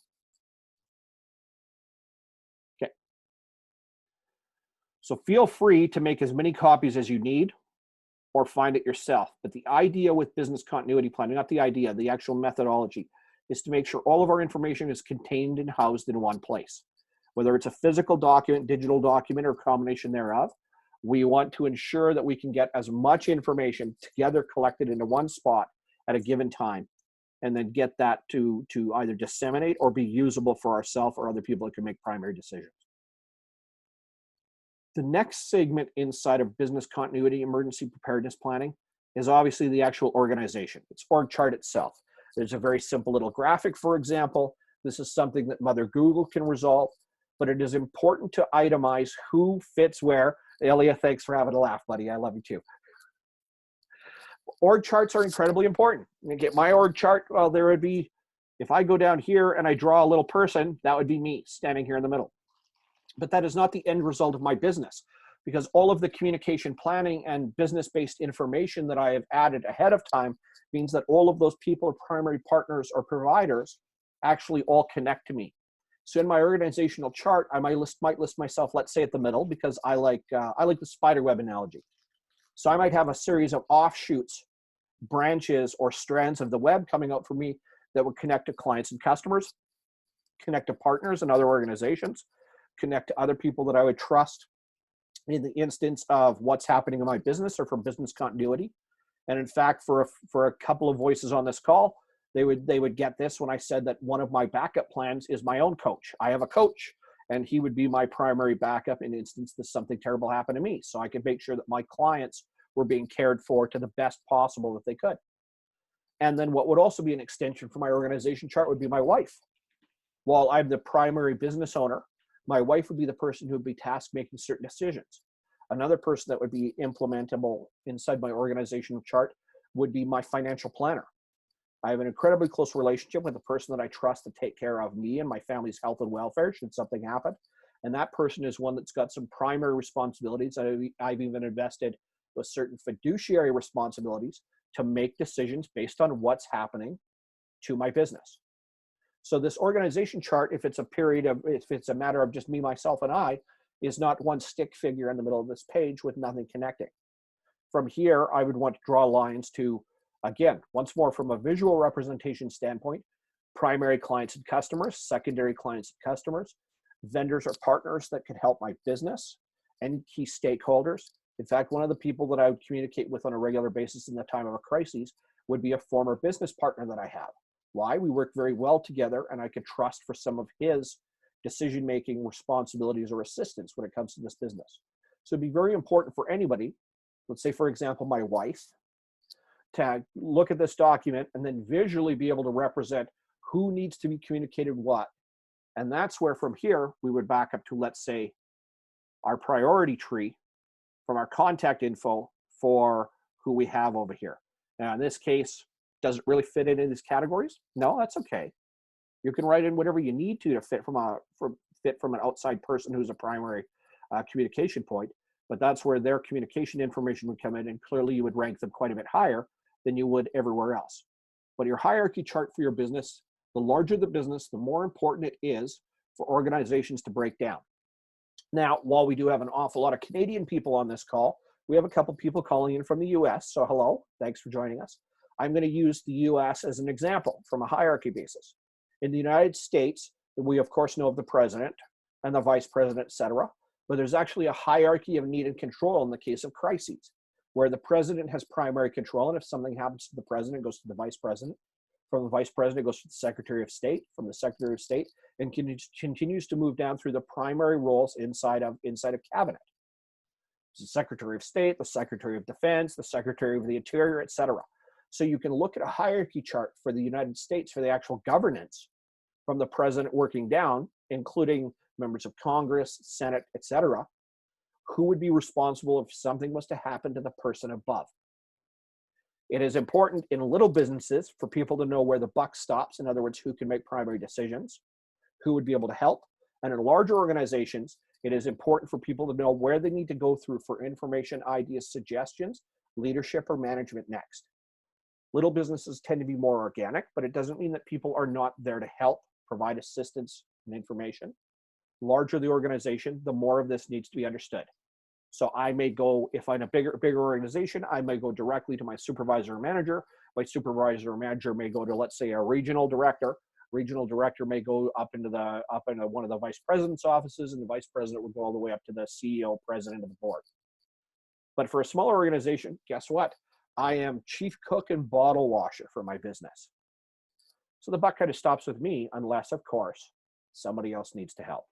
Okay. So feel free to make as many copies as you need or find it yourself. But the idea with business continuity planning, not the idea, the actual methodology, is to make sure all of our information is contained and housed in one place. Whether it's a physical document, digital document, or a combination thereof, we want to ensure that we can get as much information together collected into one spot at a given time, and then get that to either disseminate or be usable for ourselves or other people that can make primary decisions. The next segment inside of business continuity emergency preparedness planning is obviously the actual organization. It's org chart itself. There's a very simple little graphic, for example. This is something that Mother Google can resolve, but it is important to itemize who fits where. Elia, thanks for having a laugh, buddy. I love you too. Org charts are incredibly important. You get my org chart, well, there would be, if I go down here and I draw a little person, that would be me standing here in the middle. But that is not the end result of my business, because all of the communication planning and business-based information that I have added ahead of time means that all of those people are primary partners or providers actually all connect to me. So in my organizational chart, I might list myself, let's say at the middle, because I like the spider web analogy. So I might have a series of offshoots, branches, or strands of the web coming out for me that would connect to clients and customers, connect to partners and other organizations, connect to other people that I would trust in the instance of what's happening in my business or for business continuity. And in fact, for a couple of voices on this call, they would get this when I said that one of my backup plans is my own coach. I have a coach, and he would be my primary backup in instance that something terrible happened to me. So I could make sure that my clients were being cared for to the best possible that they could. And then what would also be an extension for my organization chart would be my wife. While I'm the primary business owner, my wife would be the person who would be tasked making certain decisions. Another person that would be implementable inside my organizational chart would be my financial planner. I have an incredibly close relationship with the person that I trust to take care of me and my family's health and welfare should something happen. And that person is one that's got some primary responsibilities. I've even invested with certain fiduciary responsibilities to make decisions based on what's happening to my business. So this organization chart, if it's a matter of just me, myself, and I, is not one stick figure in the middle of this page with nothing connecting. From here, I would want to draw lines to, again, once more from a visual representation standpoint, primary clients and customers, secondary clients and customers, vendors or partners that could help my business, and key stakeholders. In fact, one of the people that I would communicate with on a regular basis in the time of a crisis would be a former business partner that I have. Why? We work very well together, and I could trust for some of his decision-making responsibilities or assistance when it comes to this business. So it'd be very important for anybody, let's say, for example, my wife, to look at this document and then visually be able to represent who needs to be communicated what. And that's where from here, we would back up to, let's say, our priority tree from our contact info for who we have over here. Now, in this case, does it really fit into these categories? No, that's okay. You can write in whatever you need to fit from an outside person who's a primary communication point, but that's where their communication information would come in, and clearly you would rank them quite a bit higher than you would everywhere else. But your hierarchy chart for your business, the larger the business, the more important it is for organizations to break down. Now, while we do have an awful lot of Canadian people on this call, we have a couple people calling in from the US, so hello, thanks for joining us. I'm going to use the US as an example from a hierarchy basis. In the United States, we of course know of the president and the vice president, etc. But there's actually a hierarchy of need and control in the case of crises, where the president has primary control, and if something happens to the president, it goes to the vice president. From the vice president, it goes to the secretary of state. From the secretary of state, and continues to move down through the primary roles inside of cabinet. The secretary of state, the secretary of defense, the secretary of the interior, etc. So you can look at a hierarchy chart for the United States for the actual governance from the president working down, including members of Congress, Senate, etc. Who would be responsible if something was to happen to the person above? It is important in little businesses for people to know where the buck stops. In other words, who can make primary decisions, who would be able to help. And in larger organizations, it is important for people to know where they need to go through for information, ideas, suggestions, leadership, or management next. Little businesses tend to be more organic, but it doesn't mean that people are not there to help, provide assistance and information. Larger the organization, the more of this needs to be understood. So I may go, if I'm a bigger organization, I may go directly to my supervisor or manager. My supervisor or manager may go to, let's say, a regional director. Regional director may go up into one of the vice president's offices, and the vice president would go all the way up to the CEO, president of the board. But for a smaller organization, guess what? I am chief cook and bottle washer for my business. So the buck kind of stops with me, unless, of course, somebody else needs to help.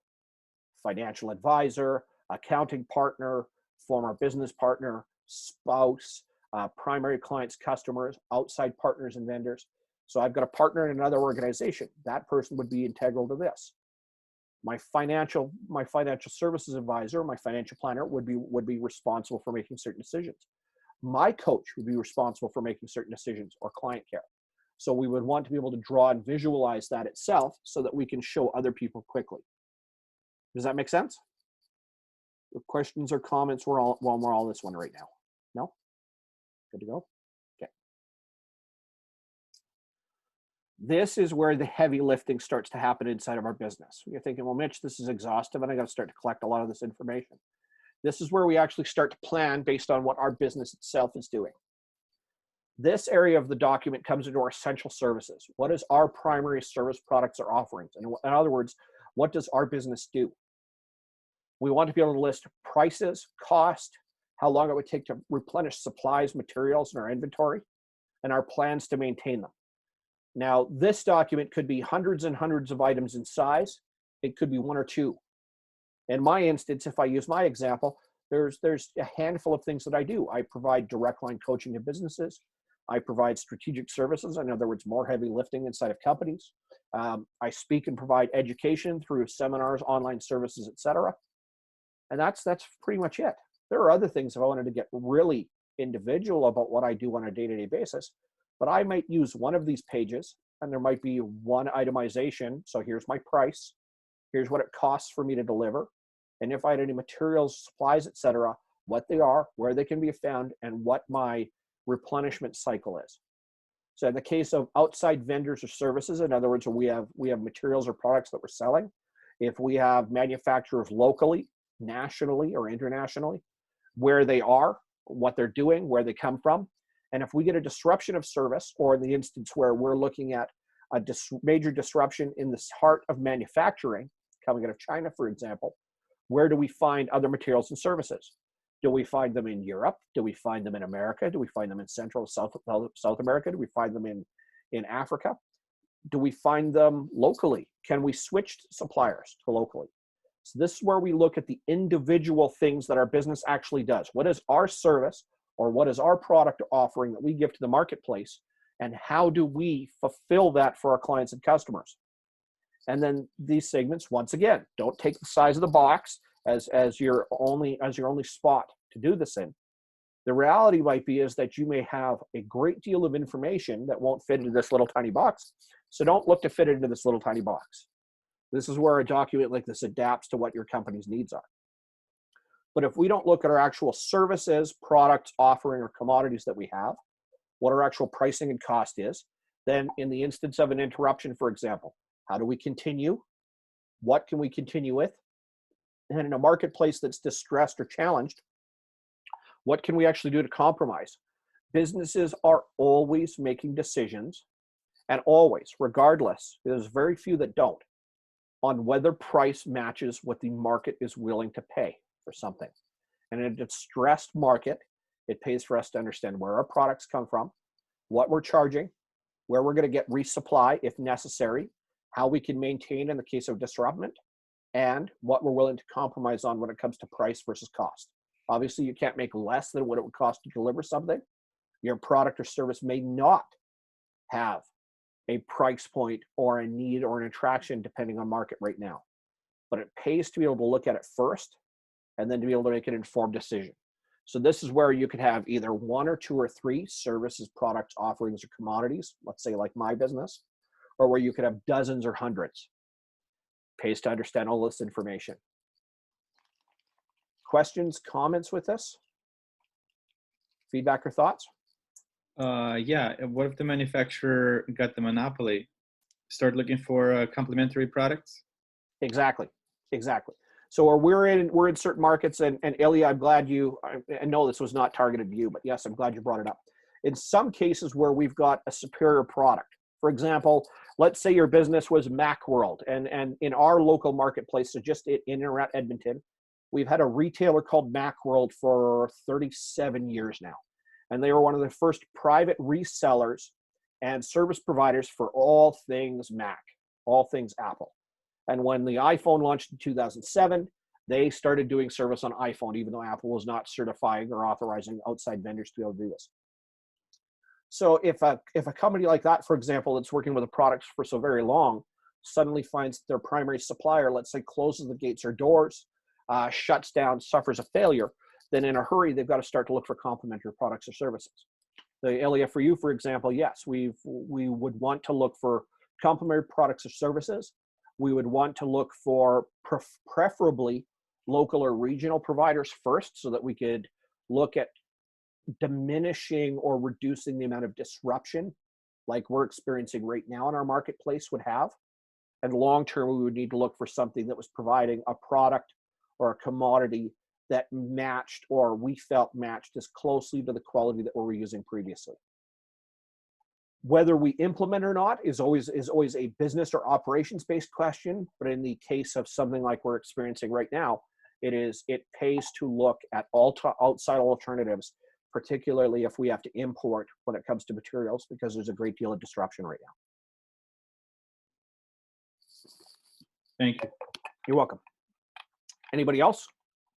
Financial advisor, accounting partner, former business partner, spouse, primary clients, customers, outside partners and vendors. So I've got a partner in another organization. That person would be integral to this. My financial services advisor, my financial planner would be responsible for making certain decisions. My coach would be responsible for making certain decisions, or client care. So we would want to be able to draw and visualize that itself so that we can show other people quickly. Does that make sense? Questions or comments while we're all this one right now? No? Good to go? Okay. This is where the heavy lifting starts to happen inside of our business. You're thinking, well, Mitch, this is exhaustive and I got to start to collect a lot of this information. This is where we actually start to plan based on what our business itself is doing. This area of the document comes into our essential services. What is our primary service, products, or offerings? And in other words, what does our business do? We want to be able to list prices, cost, how long it would take to replenish supplies, materials in our inventory, and our plans to maintain them. Now, this document could be hundreds and hundreds of items in size. It could be one or two. In my instance, if I use my example, there's a handful of things that I do. I provide direct line coaching to businesses. I provide strategic services, in other words, more heavy lifting inside of companies. I speak and provide education through seminars, online services, etc. And that's pretty much it. There are other things if I wanted to get really individual about what I do on a day-to-day basis, but I might use one of these pages and there might be one itemization. So here's my price. Here's what it costs for me to deliver. And if I had any materials, supplies, etc., what they are, where they can be found, and what my replenishment cycle is. So in the case of outside vendors or services, in other words, we have materials or products that we're selling. If we have manufacturers locally, nationally, or internationally, where they are, what they're doing, where they come from. And if we get a disruption of service, or in the instance where we're looking at a major disruption in the heart of manufacturing, coming out of China, for example, where do we find other materials and services? Do we find them in Europe? Do we find them in America? Do we find them in Central, South America? Do we find them in Africa? Do we find them locally? Can we switch suppliers to locally? So this is where we look at the individual things that our business actually does. What is our service, or what is our product offering that we give to the marketplace, and how do we fulfill that for our clients and customers? And then these segments, once again, don't take the size of the box as your only spot to do this in. The reality might be is that you may have a great deal of information that won't fit into this little tiny box. So don't look to fit it into this little tiny box. This is where a document like this adapts to what your company's needs are. But if we don't look at our actual services, products, offering, or commodities that we have, what our actual pricing and cost is, then in the instance of an interruption, for example, how do we continue? What can we continue with? And in a marketplace that's distressed or challenged, what can we actually do to compromise? Businesses are always making decisions, and always, regardless, there's very few that don't, on whether price matches what the market is willing to pay for something. And in a distressed market, it pays for us to understand where our products come from, what we're charging, where we're going to get resupply if necessary, how we can maintain in the case of disruption, and what we're willing to compromise on when it comes to price versus cost. Obviously, you can't make less than what it would cost to deliver something. Your product or service may not have a price point or a need or an attraction depending on market right now. But it pays to be able to look at it first and then to be able to make an informed decision. So this is where you could have either one or two or three services, products, offerings, or commodities, let's say like my business, or where you could have dozens or hundreds. Pays to understand all this information. Questions, comments with this? Feedback or thoughts? Yeah, what if the manufacturer got the monopoly? Start looking for complementary products? Exactly. So we're in certain markets, and Ilya, I'm glad I know this was not targeted to you, but yes, I'm glad you brought it up. In some cases where we've got a superior product, for example, let's say your business was Macworld, and in our local marketplace, so just in and around Edmonton, we've had a retailer called Macworld for 37 years now. And they were one of the first private resellers and service providers for all things Mac, all things Apple. And when the iPhone launched in 2007, they started doing service on iPhone, even though Apple was not certifying or authorizing outside vendors to be able to do this. So if a company like that, for example, that's working with a product for so very long, suddenly finds their primary supplier, let's say, closes the gates or doors, shuts down, suffers a failure, then in a hurry, they've got to start to look for complementary products or services. The area for you, for example, yes, we would want to look for complementary products or services. We would want to look for preferably local or regional providers first, so that we could look at diminishing or reducing the amount of disruption like we're experiencing right now in our marketplace would have. And long term, we would need to look for something that was providing a product or a commodity that matched, or we felt matched, as closely to the quality that we were using previously. Whether we implement or not is always a business or operations based question. But in the case of something like we're experiencing right now, it pays to look at outside alternatives, particularly if we have to import when it comes to materials, because there's a great deal of disruption right now. Thank you. You're welcome. Anybody else?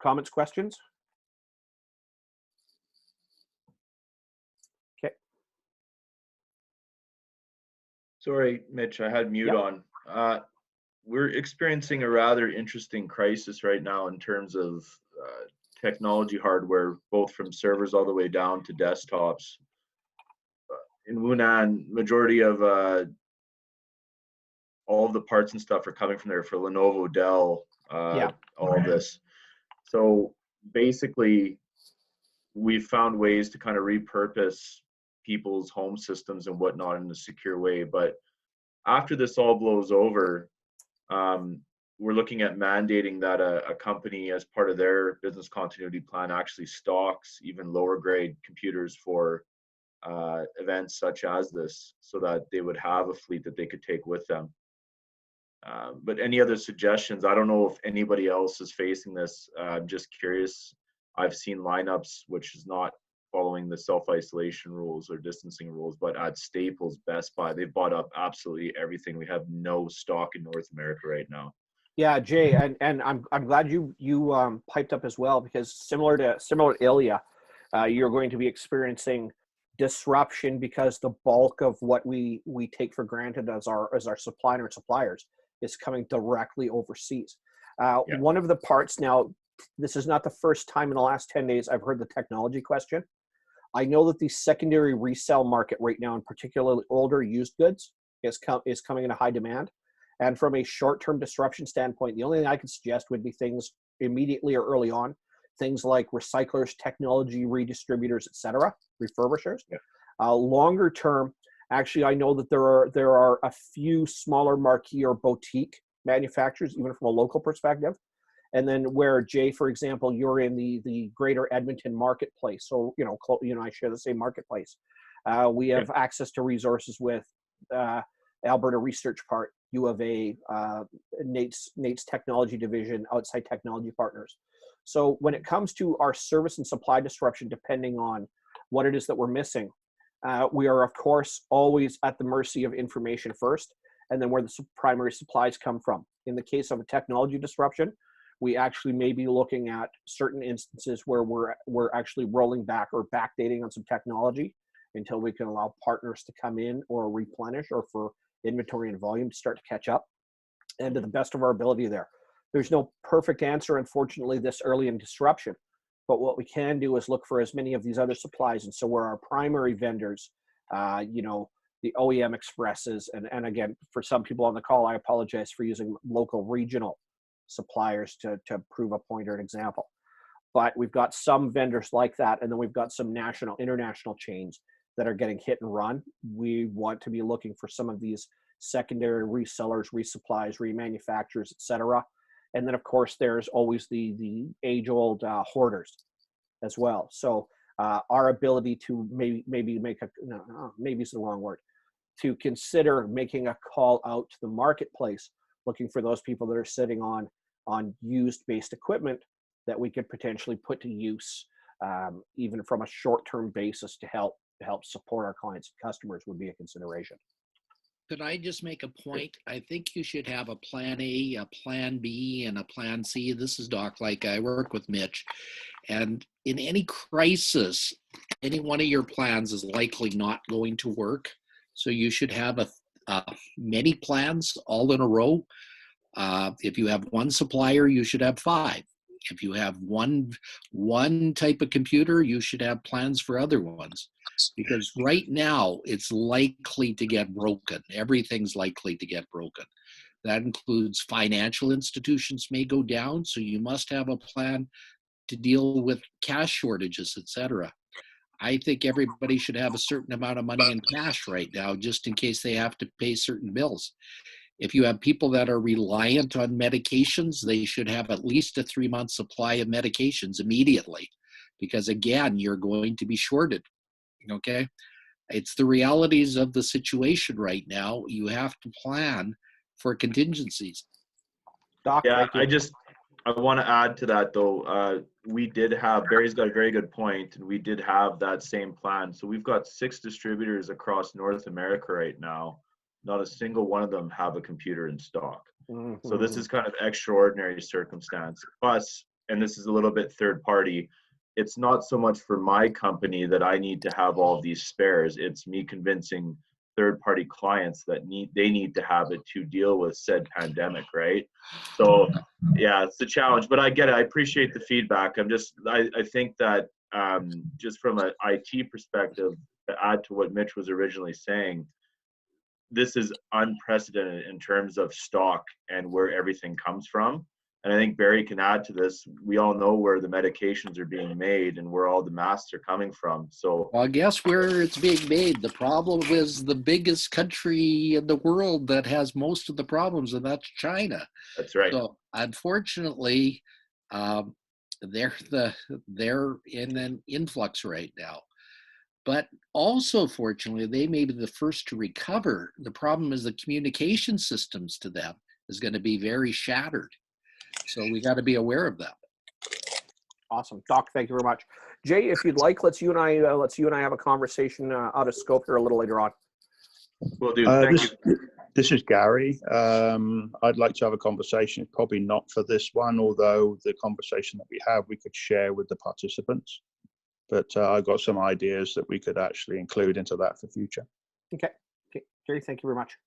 Comments, questions? Okay. Sorry, Mitch, I had mute Yep. on. We're experiencing a rather interesting crisis right now in terms of technology hardware, both from servers all the way down to desktops. In Wunan, majority of all of the parts and stuff are coming from there for Lenovo, Dell, all of this. So basically, we've found ways to kind of repurpose people's home systems and whatnot in a secure way. But after this all blows over, we're looking at mandating that a company, as part of their business continuity plan, actually stocks even lower grade computers for events such as this, so that they would have a fleet that they could take with them. But any other suggestions? I don't know if anybody else is facing this. I'm just curious. I've seen lineups which is not following the self-isolation rules or distancing rules, but at Staples, Best Buy, they've bought up absolutely everything. We have no stock in North America right now. Yeah, Jay, and I'm glad you piped up as well, because similar to Ilya, you're going to be experiencing disruption because the bulk of what we take for granted as our supply and our suppliers is coming directly overseas. One of the parts now, this is not the first time in the last 10 days I've heard the technology question. I know that the secondary resale market right now, in particularly older used goods, is coming into high demand. And from a short-term disruption standpoint, the only thing I could suggest would be things immediately or early on, things like recyclers, technology redistributors, etc., refurbishers. Longer term, actually, I know that there are a few smaller marquee or boutique manufacturers, even from a local perspective. And then where, Jay, for example, you're in the greater Edmonton marketplace. So, I share the same marketplace. We have access to resources with Alberta Research Park, U of A, Nate's technology division, outside technology partners. So when it comes to our service and supply disruption, depending on what it is that we're missing, we are, of course, always at the mercy of information first, and then where the primary supplies come from. In the case of a technology disruption, we actually may be looking at certain instances where we're actually rolling back or backdating on some technology until we can allow partners to come in or replenish, or for inventory and volume to start to catch up, and to the best of our ability there. There's no perfect answer, unfortunately, this early in disruption, but what we can do is look for as many of these other supplies. And so where our primary vendors, the OEM expresses, and again, for some people on the call, I apologize for using local regional suppliers to prove a point or an example. But we've got some vendors like that, and then we've got some national, international chains that are getting hit and run. We want to be looking for some of these secondary resellers, resupplies, remanufacturers, etc. And then, of course, there's always the age-old hoarders as well. So our ability to maybe make a, no, maybe it's the wrong word, to consider making a call out to the marketplace, looking for those people that are sitting on used-based equipment that we could potentially put to use, even from a short-term basis, to help support our clients and customers, would be a consideration. Could I just make a point? I think you should have a plan A, a plan B, and a plan C. This is Doc. Like, I work with Mitch, and in any crisis, any one of your plans is likely not going to work. So you should have many plans all in a row. If you have one supplier, you should have 5. If you have one type of computer, you should have plans for other ones. Because right now, it's likely to get broken. Everything's likely to get broken. That includes financial institutions may go down, so you must have a plan to deal with cash shortages, etc. I think everybody should have a certain amount of money in cash right now, just in case they have to pay certain bills. If you have people that are reliant on medications, they should have at least a 3-month supply of medications immediately, because again, you're going to be shorted. Okay, it's the realities of the situation right now. You have to plan for contingencies. Doc, yeah, I want to add to that though. We did have, Barry's got a very good point, and we did have that same plan. So we've got 6 distributors across North America right now. Not a single one of them have a computer in stock. Mm-hmm. So this is kind of extraordinary circumstance. Plus, and this is a little bit third party, it's not so much for my company that I need to have all of these spares. It's me convincing third-party clients that they need to have it to deal with said pandemic, right? So yeah, it's a challenge, but I get it. I appreciate the feedback. I think that just from an IT perspective, to add to what Mitch was originally saying, this is unprecedented in terms of stock and where everything comes from. And I think Barry can add to this. We all know where the medications are being made and where all the masks are coming from. So, well, guess where it's being made? The problem is the biggest country in the world that has most of the problems, and that's China. That's right. So unfortunately, they're in an influx right now. But also, fortunately, they may be the first to recover. The problem is the communication systems to them is going to be very shattered. So we got to be aware of that. Awesome, Doc. Thank you very much, Jay. If you'd like, let's you and I have a conversation out of scope here a little later on. Will do. Thank you. This is Gary. I'd like to have a conversation. Probably not for this one, although the conversation that we have, we could share with the participants. But I've got some ideas that we could actually include into that for future. Okay, Gary. Thank you very much.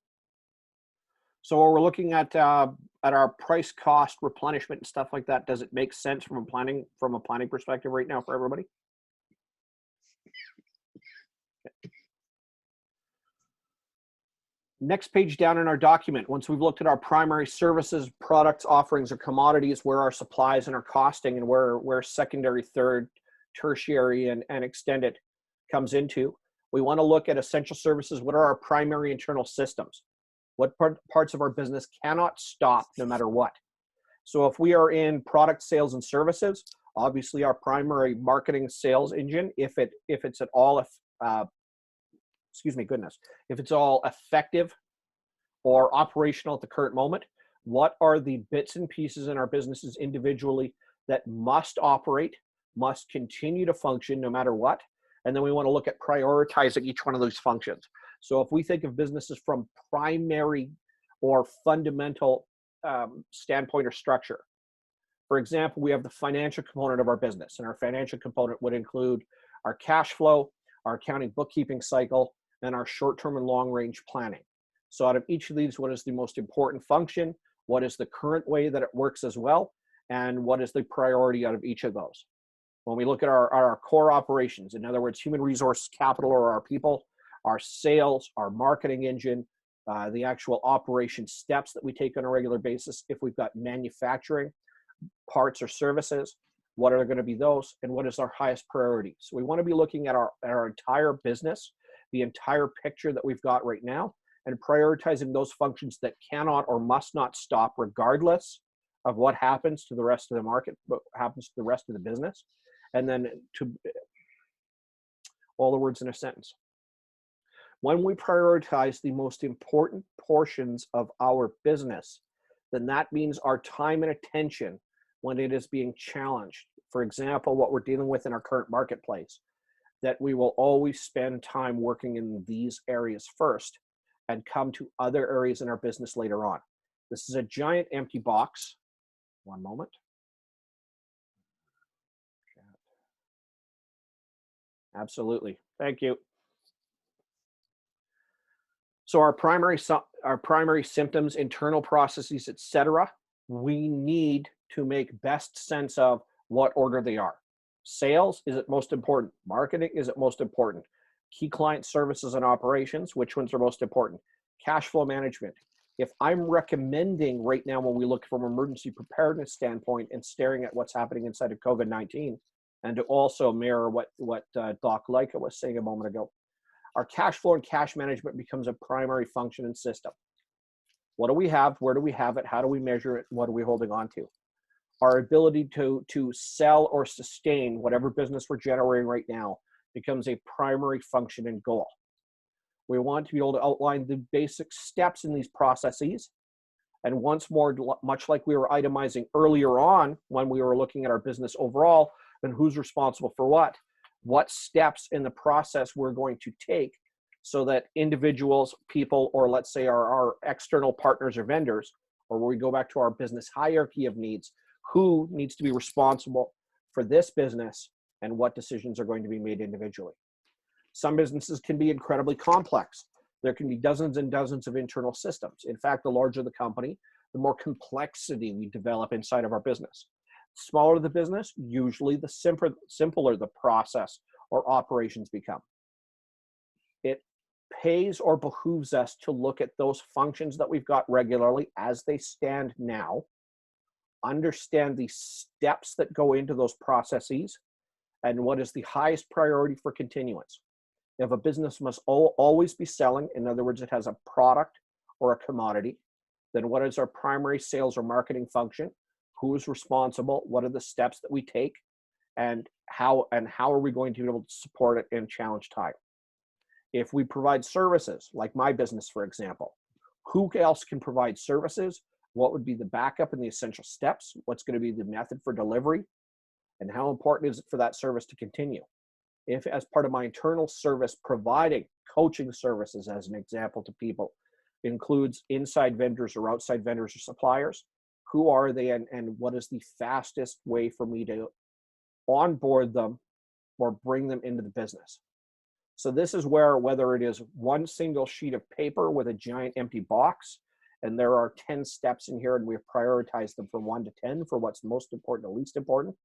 So we're looking at our price cost replenishment and stuff like that. Does it make sense from a planning perspective right now for everybody? Okay. Next page down in our document, once we've looked at our primary services, products, offerings, or commodities, where our supplies and our costing, and where secondary, third, tertiary, and extended comes into, we want to look at essential services. What are our primary internal systems? What parts of our business cannot stop no matter what? So if we are in product sales and services, obviously our primary marketing sales engine, if it's at all if it's all effective or operational at the current moment, what are the bits and pieces in our businesses individually that must operate, must continue to function no matter what? And then we want to look at prioritizing each one of those functions. So if we think of businesses from primary or fundamental standpoint or structure, for example, we have the financial component of our business, and our financial component would include our cash flow, our accounting bookkeeping cycle, and our short-term and long-range planning. So out of each of these, what is the most important function? What is the current way that it works as well? And what is the priority out of each of those? When we look at our core operations, in other words, human resource capital or our people, our sales, our marketing engine, the actual operation steps that we take on a regular basis, if we've got manufacturing, parts or services, what are going to be those, and what is our highest priority? So we want to be looking at our entire business, the entire picture that we've got right now, and prioritizing those functions that cannot or must not stop regardless of what happens to the rest of the market, what happens to the rest of the business. And then to all the words in a sentence. When we prioritize the most important portions of our business, then that means our time and attention when it is being challenged. For example, what we're dealing with in our current marketplace, that we will always spend time working in these areas first and come to other areas in our business later on. This is a giant empty box. One moment. Absolutely. Thank you. So our primary symptoms, internal processes, etc., we need to make best sense of what order they are. Sales, is it most important? Marketing, is it most important? Key client services and operations, which ones are most important? Cash flow management. If I'm recommending right now, when we look from an emergency preparedness standpoint and staring at what's happening inside of COVID-19, and to also mirror what Doc Leica was saying a moment ago, our cash flow and cash management becomes a primary function and system. What do we have? Where do we have it? How do we measure it? What are we holding on to? Our ability to sell or sustain whatever business we're generating right now becomes a primary function and goal. We want to be able to outline the basic steps in these processes. And once more, much like we were itemizing earlier on when we were looking at our business overall and who's responsible for what steps in the process we're going to take so that individuals, people, or let's say our external partners or vendors, or where we go back to our business hierarchy of needs, who needs to be responsible for this business and what decisions are going to be made individually. Some businesses can be incredibly complex. There can be dozens and dozens of internal systems. In fact, the larger the company, the more complexity we develop inside of our business. Smaller the business, usually the simpler the process or operations become. It pays or behooves us to look at those functions that we've got regularly as they stand now, understand the steps that go into those processes, and what is the highest priority for continuance. If a business must always be selling, in other words, it has a product or a commodity, then what is our primary sales or marketing function? Who is responsible? What are the steps that we take? And how are we going to be able to support it in challenge time? If we provide services, like my business, for example, who else can provide services? What would be the backup and the essential steps? What's going to be the method for delivery? And how important is it for that service to continue? If, as part of my internal service, providing coaching services, as an example, to people, includes inside vendors or outside vendors or suppliers, who are they and what is the fastest way for me to onboard them or bring them into the business? So this is where, whether it is one single sheet of paper with a giant empty box, and there are 10 steps in here and we've prioritized them from 1 to 10 for what's most important to least important,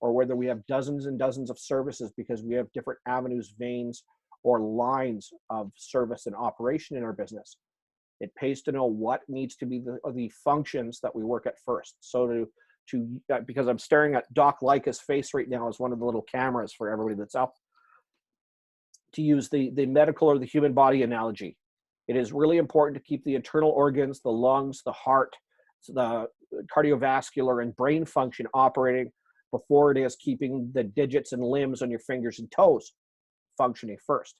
or whether we have dozens and dozens of services because we have different avenues, veins, or lines of service and operation in our business, it pays to know what needs to be the functions that we work at first. So because I'm staring at Doc Leica's face right now as one of the little cameras for everybody that's up, to use the medical or the human body analogy, it is really important to keep the internal organs, the lungs, the heart, the cardiovascular and brain function operating before it is keeping the digits and limbs on your fingers and toes functioning first.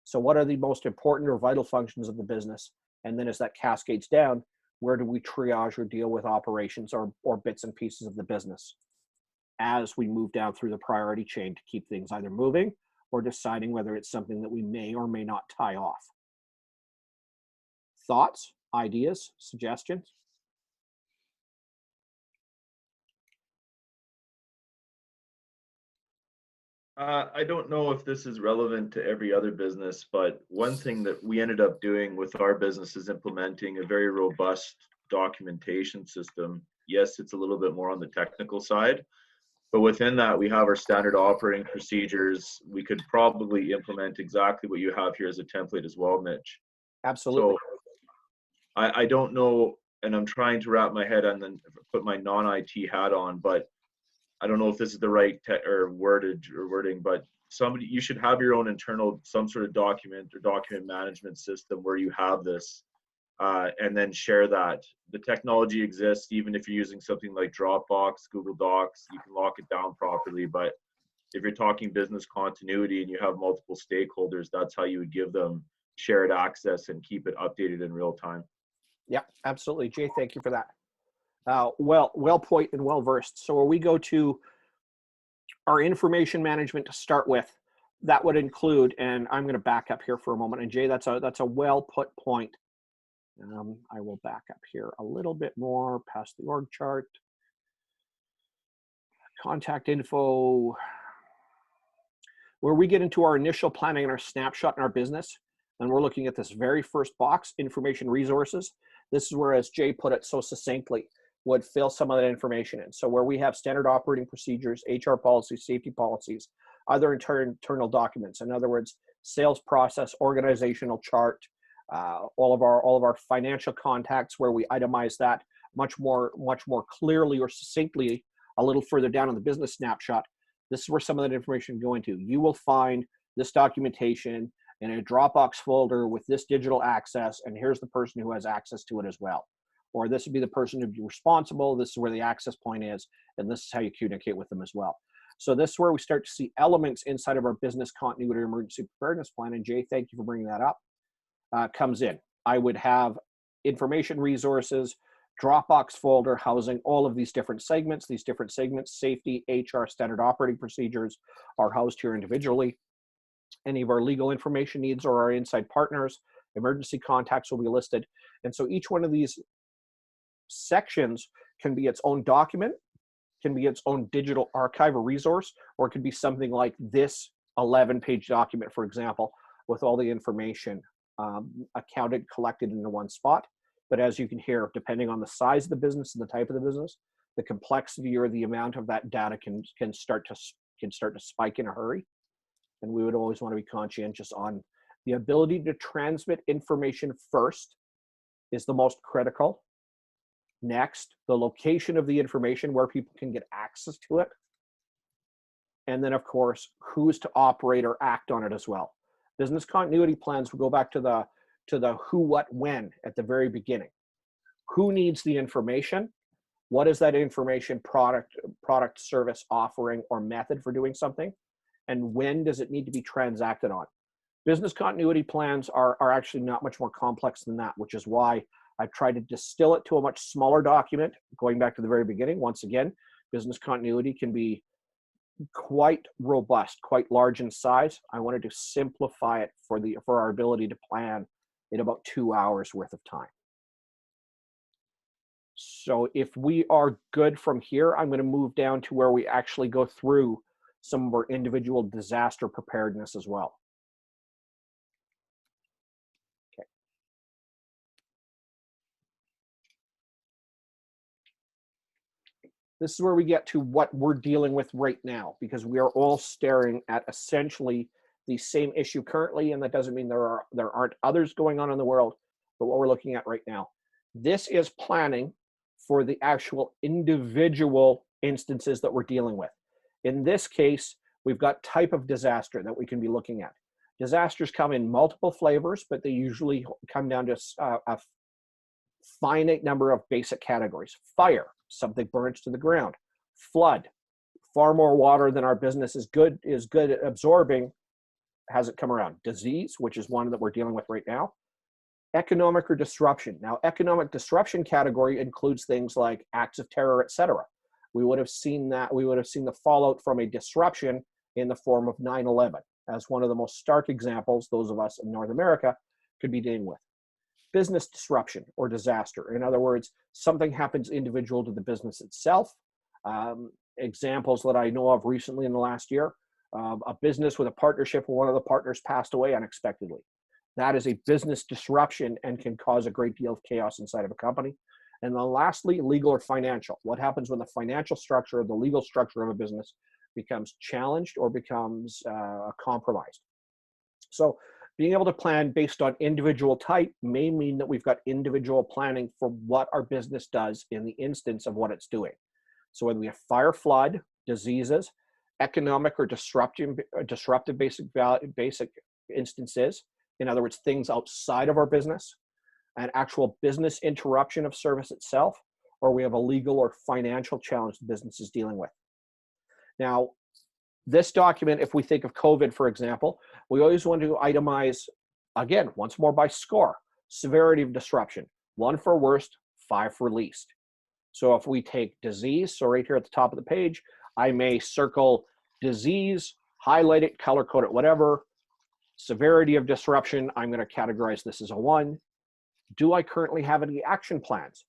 So what are the most important or vital functions of the business? And then as that cascades down, where do we triage or deal with operations or bits and pieces of the business as we move down through the priority chain to keep things either moving or deciding whether it's something that we may or may not tie off. Thoughts, ideas, suggestions? I don't know if this is relevant to every other business, but one thing that we ended up doing with our business is implementing a very robust documentation system. Yes, it's a little bit more on the technical side, but within that, we have our standard operating procedures. We could probably implement exactly what you have here as a template as well, Mitch. Absolutely. So I don't know, and I'm trying to wrap my head on and put my non-IT hat on, but I don't know if this is the right wording, but you should have your own internal, some sort of document or document management system where you have this, and then share that. The technology exists, even if you're using something like Dropbox, Google Docs, you can lock it down properly. But if you're talking business continuity and you have multiple stakeholders, that's how you would give them shared access and keep it updated in real time. Yeah, absolutely. Jay, thank you for that. Well point and well versed. So where we go to our information management to start with, that would include, and I'm going to back up here for a moment. And Jay, that's a well put point. I will back up here a little bit more past the org chart. Contact info, where we get into our initial planning and our snapshot in our business, and we're looking at this very first box, information resources. This is where, as Jay put it so succinctly, would fill some of that information in. So where we have standard operating procedures, HR policies, safety policies, other internal documents. In other words, sales process, organizational chart, all of our financial contacts, where we itemize that much more clearly or succinctly a little further down on the business snapshot. This is where some of that information go into. You will find this documentation in a Dropbox folder with this digital access, and here's the person who has access to it as well. Or this would be the person who'd be responsible, this is where the access point is, and this is how you communicate with them as well. So this is where we start to see elements inside of our business continuity emergency preparedness plan, and Jay, thank you for bringing that up, comes in. I would have information resources, Dropbox folder housing all of these different segments. These different segments, safety, HR, standard operating procedures, are housed here individually. Any of our legal information needs or our inside partners, emergency contacts will be listed. And so each one of these sections can be its own document, can be its own digital archive or resource, or it could be something like this 11-page document, for example, with all the information accounted, collected into one spot. But as you can hear, depending on the size of the business and the type of the business, the complexity or the amount of that data can start to spike in a hurry. And we would always want to be conscientious on the ability to transmit information first is the most critical. Next, the location of the information where people can get access to it. And then, of course, who's to operate or act on it as well. Business continuity plans will go back to the who, what, when at the very beginning. Who needs the information? What is that information, product, service, offering, or method for doing something? And when does it need to be transacted on? Business continuity plans are actually not much more complex than that, which is why I've tried to distill it to a much smaller document. Going back to the very beginning, once again, business continuity can be quite robust, quite large in size. I wanted to simplify it for our ability to plan in about 2 hours worth of time. So if we are good from here, I'm going to move down to where we actually go through some of our individual disaster preparedness as well. Okay. This is where we get to what we're dealing with right now, because we are all staring at essentially the same issue currently, and that doesn't mean there aren't others going on in the world, but what we're looking at right now. This is planning for the actual individual instances that we're dealing with. In this case, we've got type of disaster that we can be looking at. Disasters come in multiple flavors, but they usually come down to a finite number of basic categories. Fire, something burns to the ground. Flood, far more water than our business is good at absorbing, hasn't come around. Disease, which is one that we're dealing with right now. Economic or disruption. Now, economic disruption category includes things like acts of terror, etc. We would have seen that. We would have seen the fallout from a disruption in the form of 9/11 as one of the most stark examples those of us in North America could be dealing with. Business disruption or disaster. In other words, something happens individual to the business itself. Examples that I know of recently in the last year, a business with a partnership where one of the partners passed away unexpectedly. That is a business disruption and can cause a great deal of chaos inside of a company. And then lastly, legal or financial. What happens when the financial structure or the legal structure of a business becomes challenged or becomes compromised? So being able to plan based on individual type may mean that we've got individual planning for what our business does in the instance of what it's doing. So whether we have fire, flood, diseases, economic or disruptive basic instances, in other words, things outside of our business, an actual business interruption of service itself, or we have a legal or financial challenge the business is dealing with. Now, this document, if we think of COVID, for example, we always want to itemize, again, once more by score, severity of disruption, 1 for worst, 5 for least. So if we take disease, so right here at the top of the page, I may circle disease, highlight it, color code it, whatever. Severity of disruption, I'm going to categorize this as a 1. Do I currently have any action plans?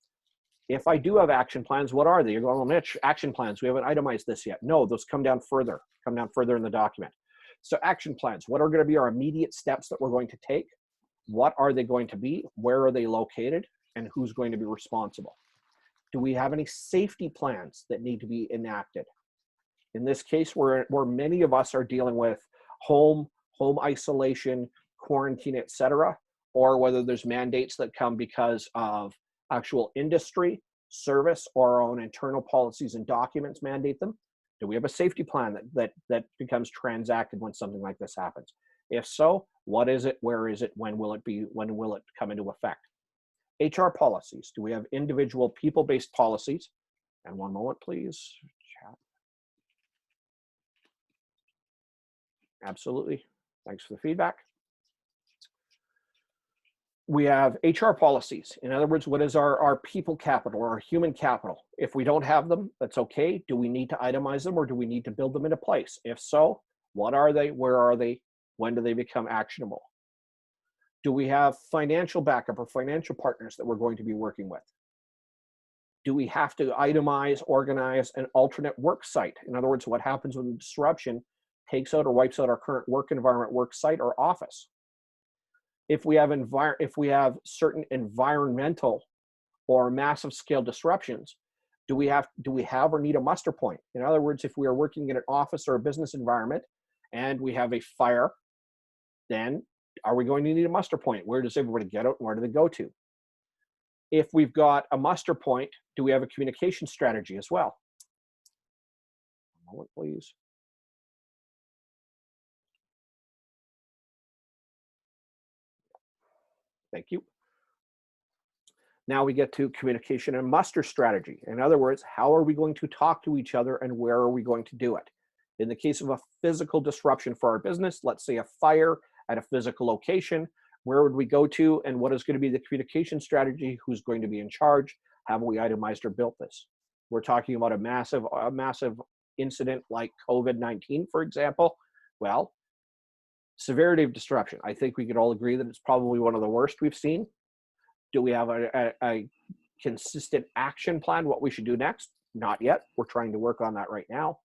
If I do have action plans, what are they? You're going, well, Mitch, action plans, we haven't itemized this yet. No, those come down further in the document. So action plans, what are going to be our immediate steps that we're going to take? What are they going to be? Where are they located? And who's going to be responsible? Do we have any safety plans that need to be enacted? In this case, where many of us are dealing with home isolation, quarantine, etc., or whether there's mandates that come because of actual industry, service, or our own internal policies and documents mandate them. Do we have a safety plan that becomes transacted when something like this happens? If so, what is it? Where is it? When will it come into effect? HR policies. Do we have individual people-based policies? And one moment, please. Chat. Absolutely. Thanks for the feedback. We have HR policies. In other words, what is our people capital or our human capital? If we don't have them, that's okay. Do we need to itemize them or do we need to build them into place? If so, what are they? Where are they? When do they become actionable? Do we have financial backup or financial partners that we're going to be working with? Do we have to itemize, organize an alternate work site? In other words, what happens when the disruption takes out or wipes out our current work environment, work site, or office? If we have certain environmental or massive scale disruptions, do we have or need a muster point? In other words, if we are working in an office or a business environment and we have a fire, then are we going to need a muster point? Where does everybody get out and where do they go to? If we've got a muster point, do we have a communication strategy as well? One moment, please. Thank you. Now we get to communication and muster strategy. In other words, how are we going to talk to each other and where are we going to do it? In the case of a physical disruption for our business, let's say a fire at a physical location, where would we go to and what is going to be the communication strategy? Who's going to be in charge? Have we itemized or built this? We're talking about a massive incident like COVID-19, for example. Well, severity of disruption. I think we could all agree that it's probably one of the worst we've seen. Do we have a consistent action plan, what we should do next? Not yet. We're trying to work on that right now.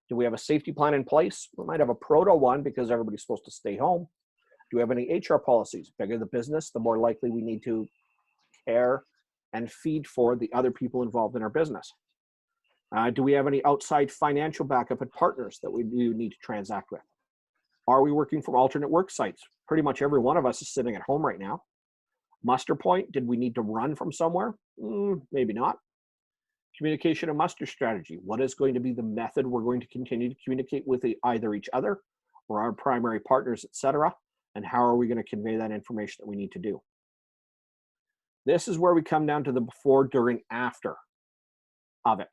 Do we have a safety plan in place? We might have a proto one because everybody's supposed to stay home. Do we have any HR policies? Bigger the business, the more likely we need to care and feed for the other people involved in our business. Do we have any outside financial backup and partners that we do need to transact with? Are we working from alternate work sites? Pretty much every one of us is sitting at home right now. Muster point, did we need to run from somewhere? Maybe not. Communication and muster strategy. What is going to be the method we're going to continue to communicate with either each other or our primary partners, etc. And how are we going to convey that information that we need to do? This is where we come down to the before, during, after of it.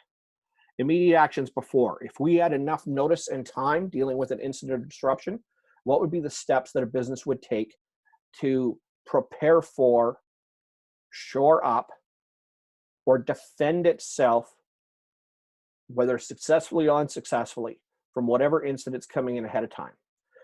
Immediate actions before. If we had enough notice and time dealing with an incident or disruption, what would be the steps that a business would take to prepare for, shore up, or defend itself, whether successfully or unsuccessfully, from whatever incident's coming in ahead of time.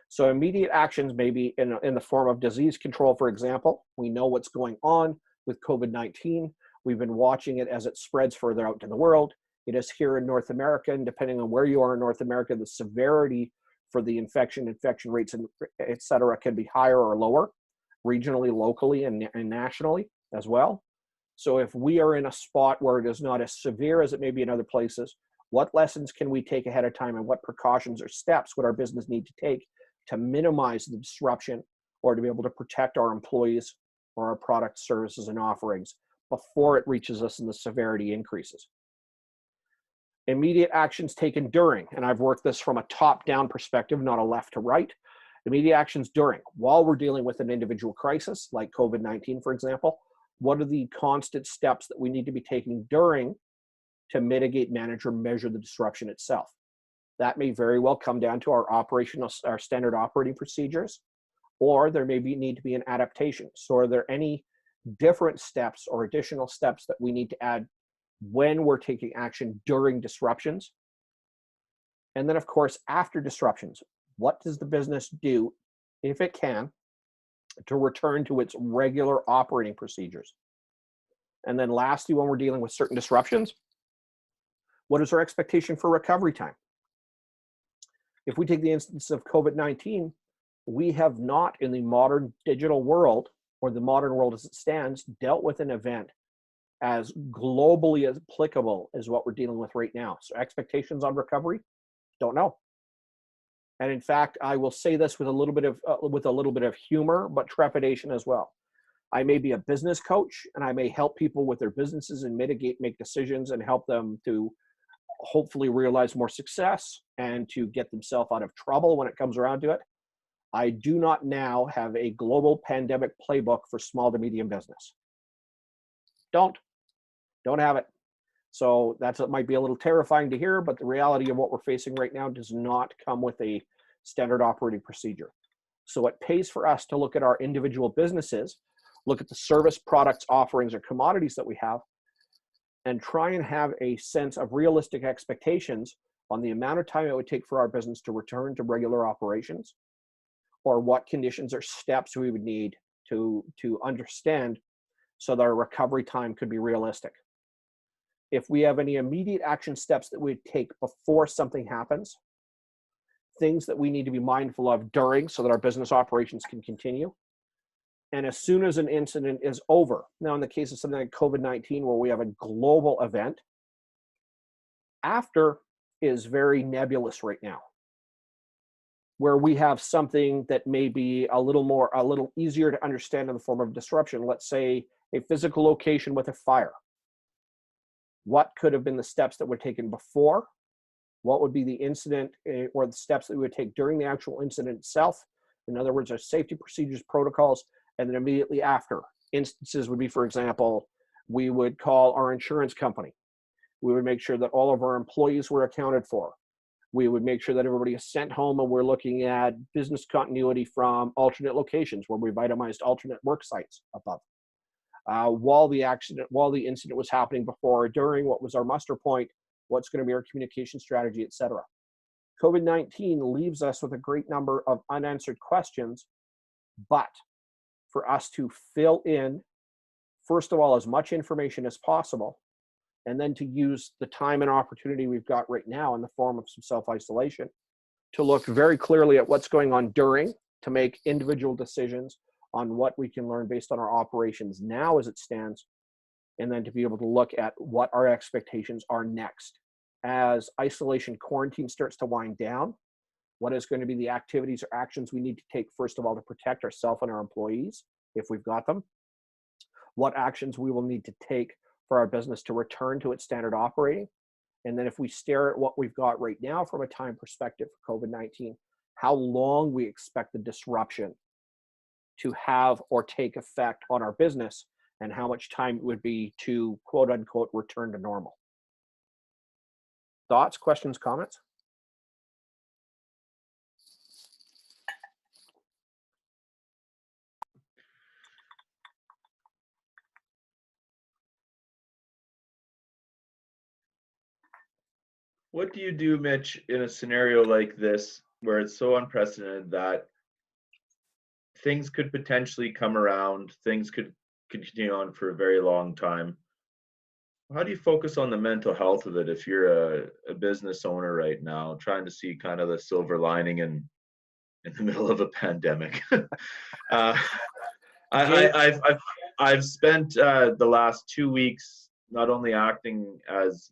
So immediate actions may be in the form of disease control, for example. We know what's going on with COVID-19. We've been watching it as it spreads further out in the world. It is here in North America, and depending on where you are in North America, the severity for the infection rates, and et cetera, can be higher or lower, regionally, locally, and nationally as well. So if we are in a spot where it is not as severe as it may be in other places, what lessons can we take ahead of time, and what precautions or steps would our business need to take to minimize the disruption, or to be able to protect our employees or our products, services, and offerings before it reaches us and the severity increases? Immediate actions taken during, and I've worked this from a top-down perspective, not a left to right. Immediate actions during, while we're dealing with an individual crisis, like COVID-19, for example, what are the constant steps that we need to be taking during to mitigate, manage, or measure the disruption itself? That may very well come down to our standard operating procedures, or there may need to be an adaptation. So are there any different steps or additional steps that we need to add when we're taking action during disruptions? And then, of course, after disruptions, what does the business do, if it can, to return to its regular operating procedures? And then lastly, when we're dealing with certain disruptions, what is our expectation for recovery time? If we take the instance of COVID-19, we have not, in the modern digital world, or the modern world as it stands, dealt with an event as globally as applicable as what we're dealing with right now. So expectations on recovery, don't know. And in fact, I will say this with a little bit of humor, but trepidation as well. I may be a business coach, and I may help people with their businesses and make decisions, and help them to hopefully realize more success and to get themselves out of trouble when it comes around to it. I do not now have a global pandemic playbook for small to medium business. Don't have it. So it might be a little terrifying to hear, but the reality of what we're facing right now does not come with a standard operating procedure. So it pays for us to look at our individual businesses, look at the service, products, offerings, or commodities that we have, and try and have a sense of realistic expectations on the amount of time it would take for our business to return to regular operations, or what conditions or steps we would need to understand so that our recovery time could be realistic. If we have any immediate action steps that we take before something happens, things that we need to be mindful of during so that our business operations can continue, and as soon as an incident is over. Now, in the case of something like COVID-19, where we have a global event, after is very nebulous right now. Where we have something that may be a little easier to understand in the form of disruption, let's say a physical location with a fire. What could have been the steps that were taken before? What would be the incident or the steps that we would take during the actual incident itself? In other words, our safety procedures, protocols, and then immediately after. Instances would be, for example, we would call our insurance company. We would make sure that all of our employees were accounted for. We would make sure that everybody is sent home, and we're looking at business continuity from alternate locations where we've itemized alternate work sites above. While the incident was happening, before or during, what was our muster point, what's going to be our communication strategy, etc. COVID-19 leaves us with a great number of unanswered questions, but for us to fill in, first of all, as much information as possible, and then to use the time and opportunity we've got right now in the form of some self-isolation to look very clearly at what's going on during, to make individual decisions on what we can learn based on our operations now as it stands, and then to be able to look at what our expectations are next. As isolation quarantine starts to wind down, what is going to be the activities or actions we need to take, first of all, to protect ourselves and our employees, if we've got them? What actions we will need to take for our business to return to its standard operating? And then if we stare at what we've got right now from a time perspective for COVID-19, how long we expect the disruption to have or take effect on our business, and how much time it would be to, quote unquote, return to normal. Thoughts, questions, comments? What do you do, Mitch, in a scenario like this where it's so unprecedented that things could potentially come around, things could continue on for a very long time? How do you focus on the mental health of it if you're a business owner right now, trying to see kind of the silver lining in the middle of a pandemic? uh, I've spent the last 2 weeks not only acting as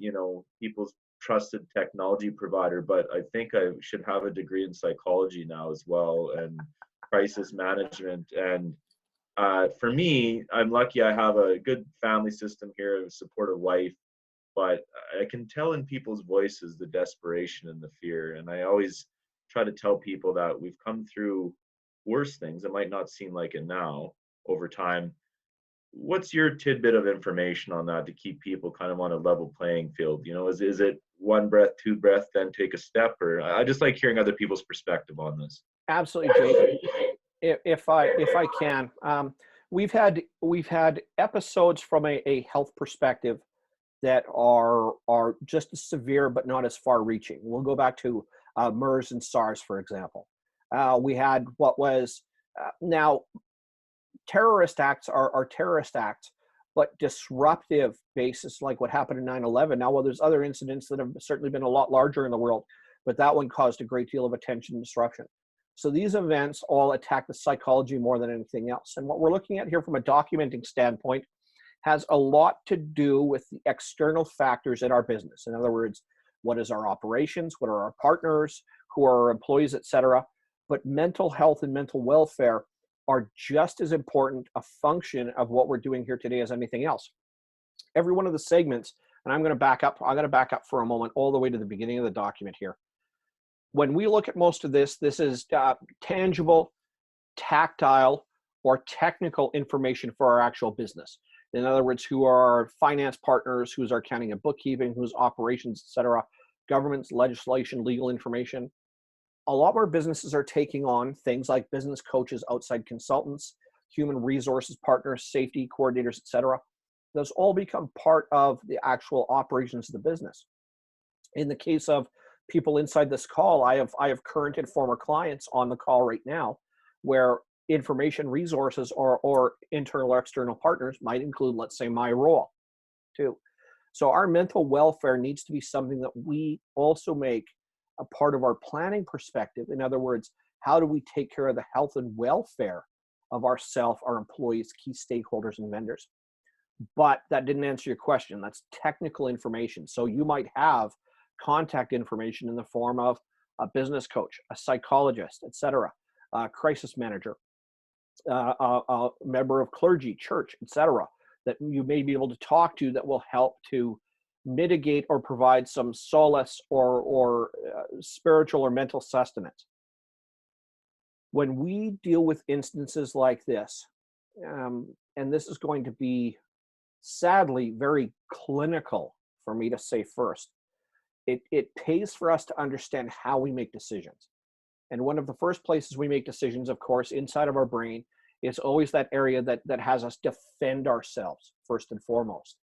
people's trusted technology provider, but I think I should have a degree in psychology now as well, and crisis management. And for me, I'm lucky I have a good family system here, a supportive wife, but I can tell in people's voices the desperation and the fear. And I always try to tell people that we've come through worse things. It might not seem like it now over time. What's your tidbit of information on that to keep people kind of on a level playing field? Is it one breath, two breath, then take a step? Or I just like hearing other people's perspective on this. Absolutely, Jake. If I can, we've had episodes from a health perspective that are just as severe but not as far reaching. We'll go back to MERS and SARS, for example. We had what was now terrorist acts are terrorist acts, but disruptive basis like what happened in 9/11. Now, well, there's other incidents that have certainly been a lot larger in the world, but that one caused a great deal of attention and disruption. So these events all attack the psychology more than anything else. And what we're looking at here from a documenting standpoint has a lot to do with the external factors in our business. In other words, what is our operations, what are our partners, who are our employees, et cetera. But mental health and mental welfare are just as important a function of what we're doing here today as anything else. Every one of the segments, and I'm going to back up for a moment all the way to the beginning of the document here. When we look at most of this is tangible, tactile, or technical information for our actual business. In other words, who are our finance partners, who's our accounting and bookkeeping, who's operations, et cetera, governments, legislation, legal information. A lot more businesses are taking on things like business coaches, outside consultants, human resources partners, safety coordinators, et cetera. Those all become part of the actual operations of the business. In the case of people inside this call, I have current and former clients on the call right now where information resources or internal or external partners might include, let's say, my role too. So our mental welfare needs to be something that we also make a part of our planning perspective. In other words, how do we take care of the health and welfare of ourselves, our employees, key stakeholders, and vendors? But that didn't answer your question. That's technical information. So you might have contact information in the form of a business coach, a psychologist, et cetera, a crisis manager, a member of clergy, church, et cetera, that you may be able to talk to that will help to mitigate or provide some solace or spiritual or mental sustenance. When we deal with instances like this, and this is going to be sadly very clinical for me to say first, it pays for us to understand how we make decisions. And one of the first places we make decisions, of course, inside of our brain, is always that area that has us defend ourselves first and foremost.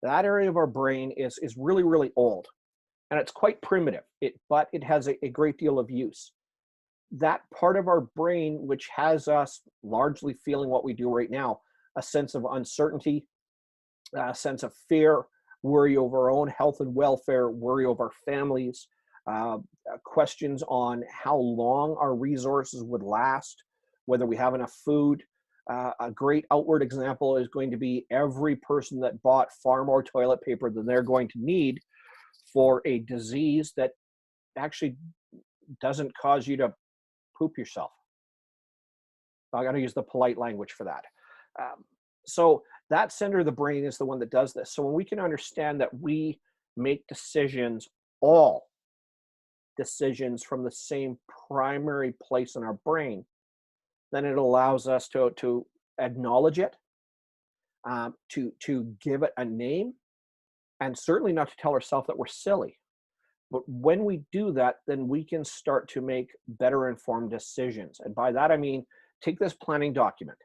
That area of our brain is really, really old, and it's quite primitive, but it has a great deal of use. That part of our brain, which has us largely feeling what we do right now, a sense of uncertainty, a sense of fear, worry over our own health and welfare, worry over our families, questions on how long our resources would last, whether we have enough food. A great outward example is going to be every person that bought far more toilet paper than they're going to need for a disease that actually doesn't cause you to poop yourself. I got to use the polite language for that. So that center of the brain is the one that does this. So when we can understand that we make decisions, all decisions from the same primary place in our brain, then it allows us to acknowledge it, to give it a name, and certainly not to tell ourselves that we're silly. But when we do that, then we can start to make better informed decisions. And by that, I mean, take this planning document.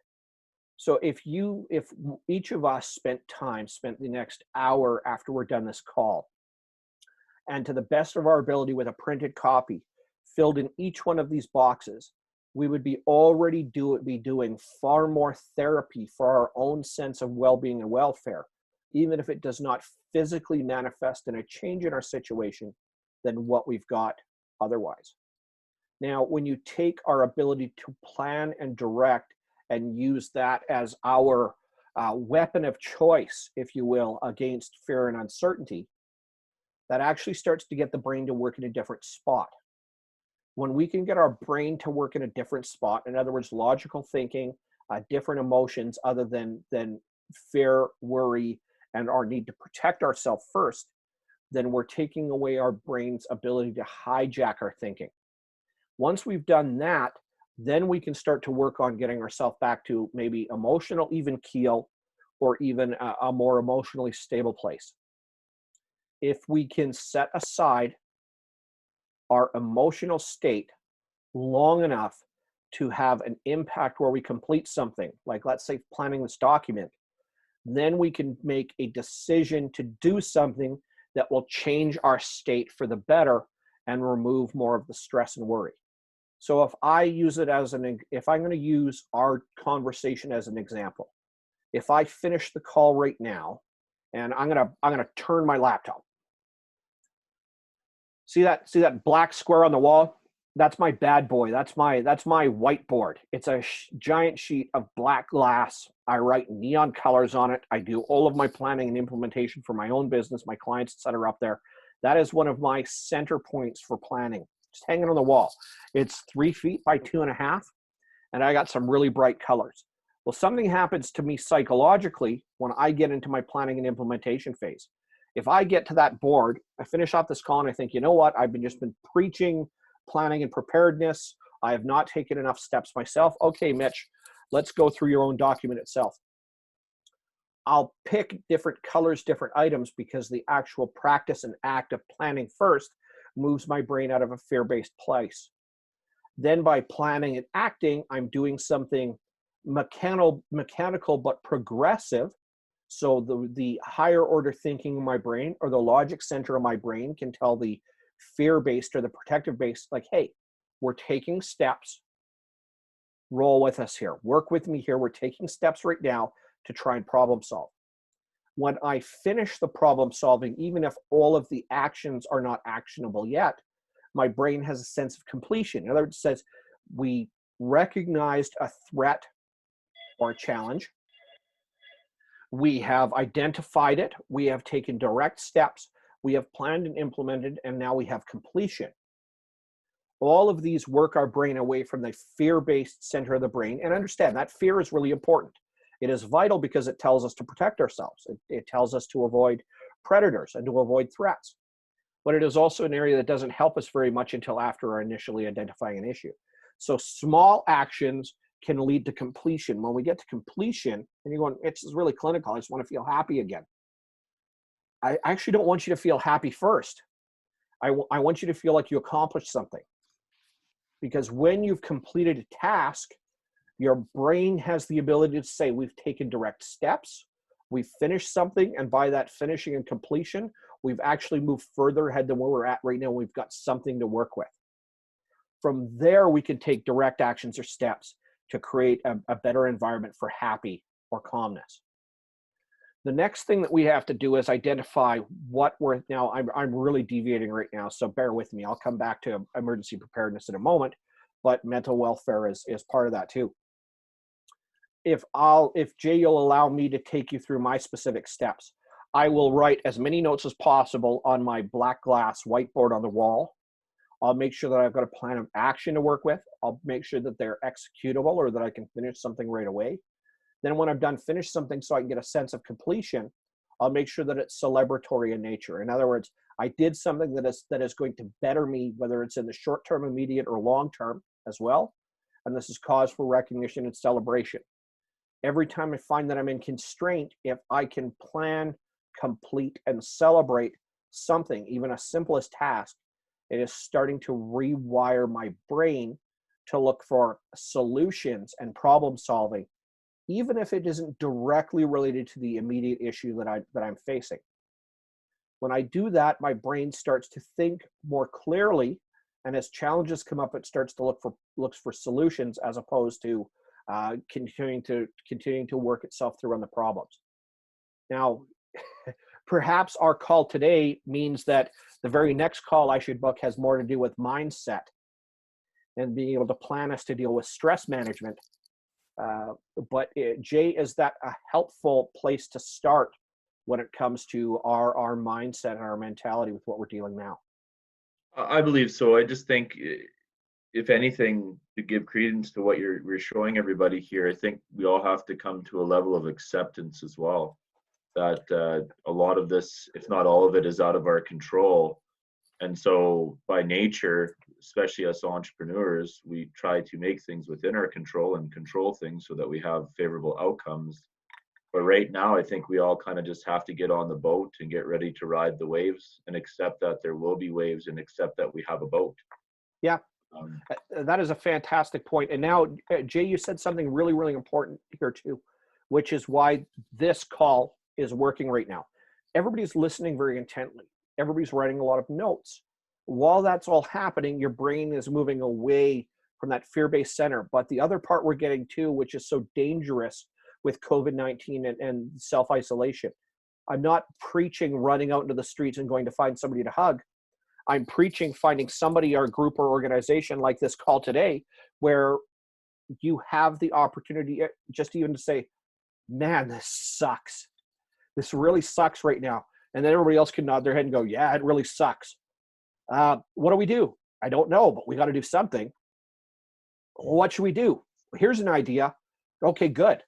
So if each of us spent the next hour after we're done this call and to the best of our ability with a printed copy filled in each one of these boxes, we would be already be doing far more therapy for our own sense of well-being and welfare, even if it does not physically manifest in a change in our situation than what we've got otherwise. Now, when you take our ability to plan and direct and use that as our weapon of choice, if you will, against fear and uncertainty, that actually starts to get the brain to work in a different spot. When we can get our brain to work in a different spot, in other words, logical thinking, different emotions other than fear, worry, and our need to protect ourselves first, then we're taking away our brain's ability to hijack our thinking. Once we've done that, then we can start to work on getting ourselves back to maybe emotional even keel, or even a more emotionally stable place. If we can set aside our emotional state long enough to have an impact where we complete something, like let's say planning this document, then we can make a decision to do something that will change our state for the better and remove more of the stress and worry. So if I use it as if I'm going to use our conversation as an example, if I finish the call right now, and I'm gonna turn my laptop. See that black square on the wall? That's my bad boy. That's my whiteboard. It's a giant sheet of black glass. I write neon colors on it. I do all of my planning and implementation for my own business, my clients, etc. up there. That is one of my center points for planning. Just hanging on the wall. It's 3 feet by 2.5, and I got some really bright colors. Well, something happens to me psychologically when I get into my planning and implementation phase. If I get to that board, I finish off this call and I think, you know what? I've just been preaching planning and preparedness. I have not taken enough steps myself. Okay, Mitch, let's go through your own document itself. I'll pick different colors, different items, because the actual practice and act of planning first moves my brain out of a fear-based place. Then by planning and acting, I'm doing something mechanical but progressive. So the higher order thinking in my brain, or the logic center of my brain, can tell the fear-based or the protective-based, like, hey, we're taking steps. Roll with us here. Work with me here. We're taking steps right now to try and problem solve. When I finish the problem solving, even if all of the actions are not actionable yet, my brain has a sense of completion. In other words, it says we recognized a threat or a challenge. We have identified it. We have taken direct steps. We have planned and implemented, and now we have completion. All of these work our brain away from the fear-based center of the brain. And understand that fear is really important. It is vital because it tells us to protect ourselves. It tells us to avoid predators and to avoid threats. But it is also an area that doesn't help us very much until after our initially identifying an issue. So small actions can lead to completion. When we get to completion, and you're going, it's really clinical, I just want to feel happy again. I actually don't want you to feel happy first. I want you to feel like you accomplished something. Because when you've completed a task, your brain has the ability to say, we've taken direct steps, we've finished something, and by that finishing and completion, we've actually moved further ahead than where we're at right now. We've got something to work with. From there, we can take direct actions or steps to create a better environment for happy or calmness. The next thing that we have to do is identify what we're, now I'm really deviating right now, so bear with me. I'll come back to emergency preparedness in a moment, but mental welfare is part of that too. If Jay, you'll allow me to take you through my specific steps, I will write as many notes as possible on my black glass whiteboard on the wall. I'll make sure that I've got a plan of action to work with. I'll make sure that they're executable or that I can finish something right away. Then when I've done finish something so I can get a sense of completion, I'll make sure that it's celebratory in nature. In other words, I did something that is going to better me, whether it's in the short term, immediate, or long term as well. And this is cause for recognition and celebration. Every time I find that I'm in constraint, if I can plan, complete, and celebrate something, even a simplest task, it is starting to rewire my brain to look for solutions and problem solving, even if it isn't directly related to the immediate issue that I'm facing. When I do that, my brain starts to think more clearly, and as challenges come up, it starts to looks for solutions as opposed to continuing to work itself through on the problems. Now, perhaps our call today means that the very next call I should book has more to do with mindset and being able to plan us to deal with stress management. Jay, is that a helpful place to start when it comes to our mindset and our mentality with what we're dealing now? I believe so. I just think, if anything, to give credence to what you're showing everybody here, I think we all have to come to a level of acceptance as well. That a lot of this, if not all of it, is out of our control. And so by nature, especially us entrepreneurs, we try to make things within our control and control things so that we have favorable outcomes. But right now, I think we all kind of just have to get on the boat and get ready to ride the waves and accept that there will be waves and accept that we have a boat. Yeah, that is a fantastic point. And now, Jay, you said something really, really important here too, which is why this call is working right now. Everybody's listening very intently. Everybody's writing a lot of notes. While that's all happening, your brain is moving away from that fear-based center. But the other part we're getting to, which is so dangerous with COVID-19 and self-isolation, I'm not preaching running out into the streets and going to find somebody to hug. I'm preaching finding somebody or group or organization like this call today, where you have the opportunity just even to say, man, this sucks. This really sucks right now. And then everybody else can nod their head and go, yeah, it really sucks. What do we do? I don't know, but we got to do something. What should we do? Here's an idea. Okay, good.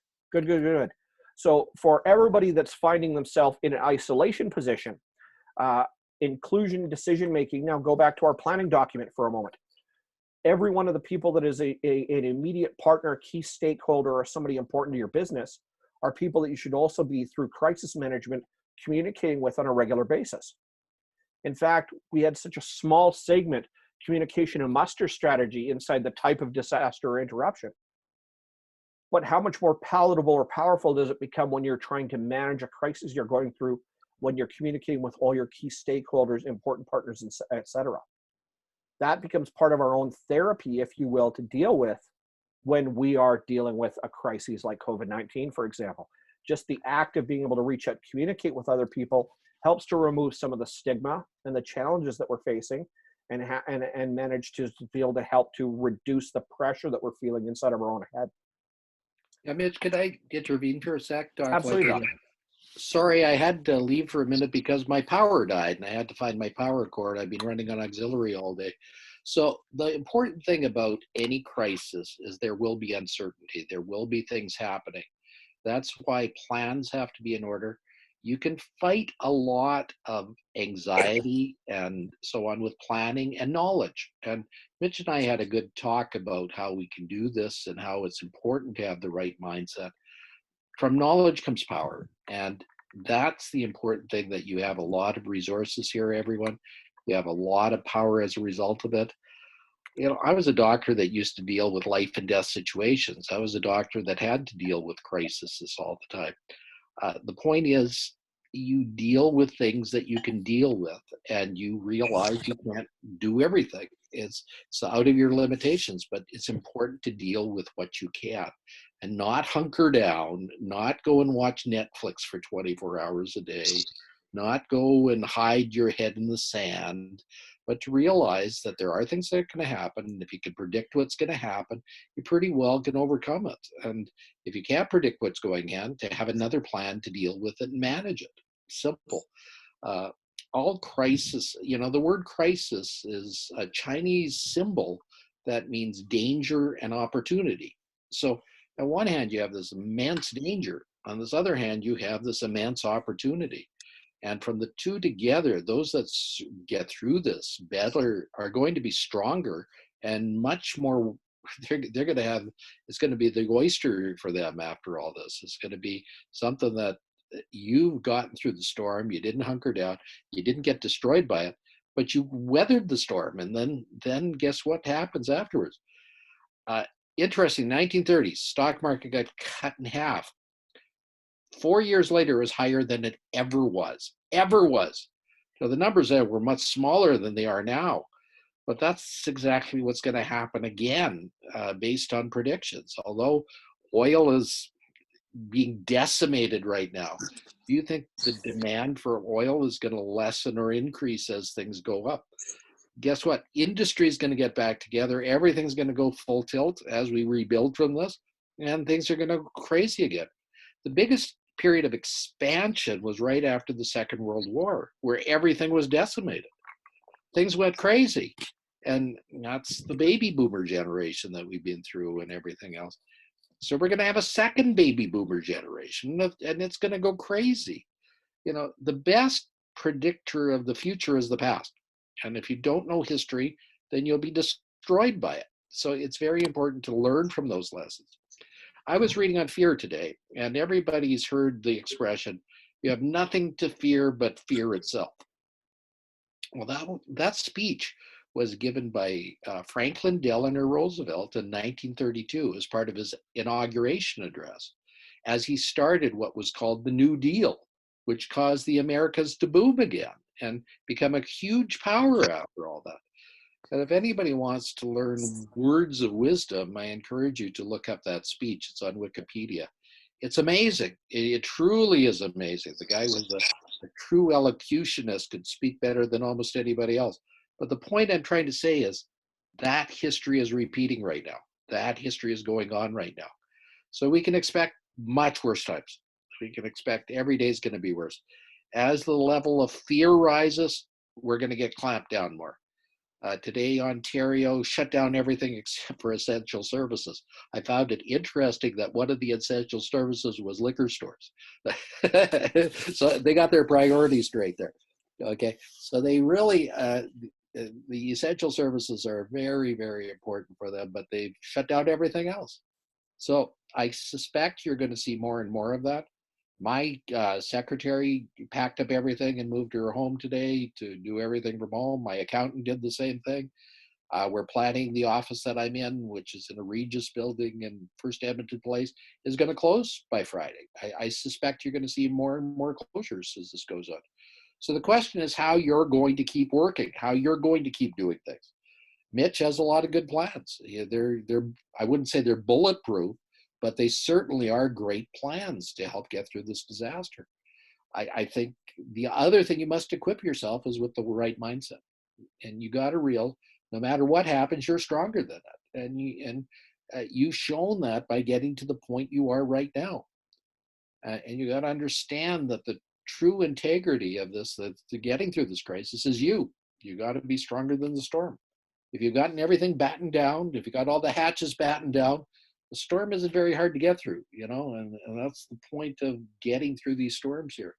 So for everybody that's finding themselves in an isolation position, inclusion, decision-making, now go back to our planning document for a moment. Every one of the people that is an immediate partner, key stakeholder, or somebody important to your business are people that you should also be, through crisis management, communicating with on a regular basis. In fact, we had such a small segment, communication and muster strategy, inside the type of disaster or interruption. But how much more palatable or powerful does it become when you're trying to manage a crisis you're going through, when you're communicating with all your key stakeholders, important partners, et cetera? That becomes part of our own therapy, if you will, to deal with when we are dealing with a crisis like COVID-19, for example. Just the act of being able to reach out, communicate with other people, helps to remove some of the stigma and the challenges that we're facing, and manage to be able to help to reduce the pressure that we're feeling inside of our own head. Yeah, Mitch, could I intervene for a sec, Doc? Absolutely. Sorry, I had to leave for a minute because my power died and I had to find my power cord. I've been running on auxiliary all day. So the important thing about any crisis is there will be uncertainty. There will be things happening. That's why plans have to be in order. You can fight a lot of anxiety and so on with planning and knowledge. And Mitch and I had a good talk about how we can do this and how it's important to have the right mindset. From knowledge comes power. And that's the important thing, that you have a lot of resources here, everyone. You have a lot of power as a result of it. You know, I was a doctor that used to deal with life and death situations. I was a doctor that had to deal with crises all the time. The point is, you deal with things that you can deal with, and you realize you can't do everything. It's out of your limitations, but it's important to deal with what you can and not hunker down, not go and watch Netflix for 24 hours a day, not go and hide your head in the sand, but to realize that there are things that are going to happen. And if you can predict what's going to happen, you pretty well can overcome it. And if you can't predict what's going on, to have another plan to deal with it and manage it. Simple. All crisis, you know, the word crisis is a Chinese symbol that means danger and opportunity. So on one hand, you have this immense danger. On this other hand, you have this immense opportunity. And from the two together, those that get through this better are going to be stronger and much more. They're going to have, it's going to be the oyster for them after all this. It's going to be something that you've gotten through the storm. You didn't hunker down. You didn't get destroyed by it, but you weathered the storm. And then guess what happens afterwards? Interesting, 1930s, stock market got cut in half. 4 years later, it was higher than it ever was. So the numbers there were much smaller than they are now, but that's exactly what's going to happen again, based on predictions. Although oil is being decimated right now, do you think the demand for oil is going to lessen or increase as things go up? Guess what? Industry is going to get back together. Everything's going to go full tilt as we rebuild from this, and things are going to go crazy again. The biggest period of expansion was right after the Second World War, where everything was decimated. Things went crazy. And that's the baby boomer generation that we've been through and everything else. So we're going to have a second baby boomer generation, and it's going to go crazy. You know, the best predictor of the future is the past. And if you don't know history, then you'll be destroyed by it. So it's very important to learn from those lessons. I was reading on fear today, and everybody's heard the expression, you have nothing to fear but fear itself. Well, that speech was given by Franklin Delano Roosevelt in 1932 as part of his inauguration address, as he started what was called the New Deal, which caused the Americas to boom again and become a huge power after all that. And if anybody wants to learn words of wisdom, I encourage you to look up that speech. It's on Wikipedia. It's amazing. It truly is amazing. The guy was a true elocutionist, could speak better than almost anybody else. But the point I'm trying to say is that history is repeating right now. That history is going on right now. So we can expect much worse times. We can expect every day is going to be worse. As the level of fear rises, we're going to get clamped down more. Today, Ontario shut down everything except for essential services. I found it interesting that one of the essential services was liquor stores. So they got their priorities straight there. Okay, so they really, the essential services are very, very important for them, but they've shut down everything else. So I suspect you're going to see more and more of that. My secretary packed up everything and moved her home today to do everything from home. My accountant did the same thing. We're planning the office that I'm in, which is in a Regis building in First Edmonton Place, is going to close by Friday. I suspect you're going to see more and more closures as this goes on. So the question is how you're going to keep working, how you're going to keep doing things. Mitch has a lot of good plans. They're I wouldn't say they're bulletproof, but they certainly are great plans to help get through this disaster. I think the other thing you must equip yourself is with the right mindset. And you got to realize, no matter what happens, you're stronger than it. And you've shown that by getting to the point you are right now. And you got to understand that the true integrity of this, that getting through this crisis is you. You got to be stronger than the storm. If you've gotten everything battened down, if you got all the hatches battened down, the storm isn't very hard to get through, you know, and that's the point of getting through these storms here.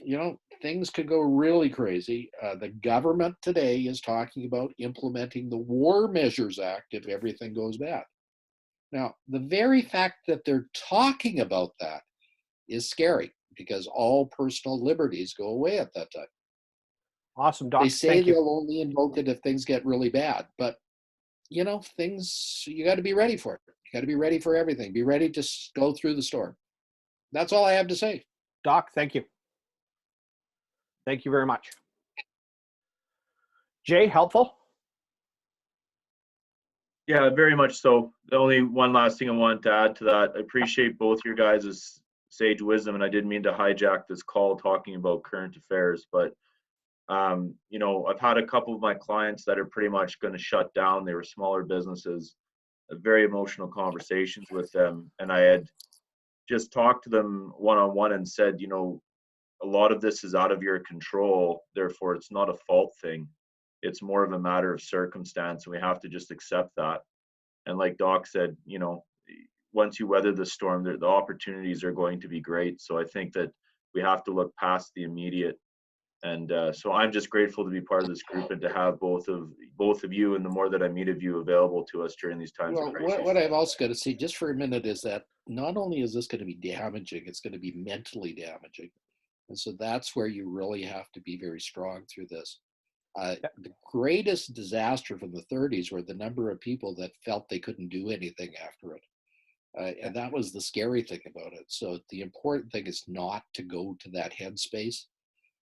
You know, things could go really crazy. The government today is talking about implementing the War Measures Act if everything goes bad. Now, the very fact that they're talking about that is scary because all personal liberties go away at that time. Awesome, Doc. They say they'll only invoke it if things get really bad, but you know, things, you got to be ready for it. You got to be ready for everything. Be ready to go through the storm. That's all I have to say. Doc, thank you. Thank you very much. Jay, helpful? Yeah, very much so. The only one last thing I wanted to add to that, I appreciate both your guys' sage wisdom, and I didn't mean to hijack this call talking about current affairs, but you know, I've had a couple of my clients that are pretty much going to shut down. They were smaller businesses, very emotional conversations with them. And I had just talked to them one-on-one and said, you know, a lot of this is out of your control. Therefore, it's not a fault thing. It's more of a matter of circumstance. And we have to just accept that. And like Doc said, you know, once you weather the storm, the opportunities are going to be great. So I think that we have to look past the immediate. And so I'm just grateful to be part of this group and to have both of you and the more that I meet of you available to us during these times of crisis. What I've also got to say just for a minute is that not only is this going to be damaging, it's going to be mentally damaging. And so that's where you really have to be very strong through this. The greatest disaster from the 30s were the number of people that felt they couldn't do anything after it. And that was the scary thing about it. So the important thing is not to go to that headspace.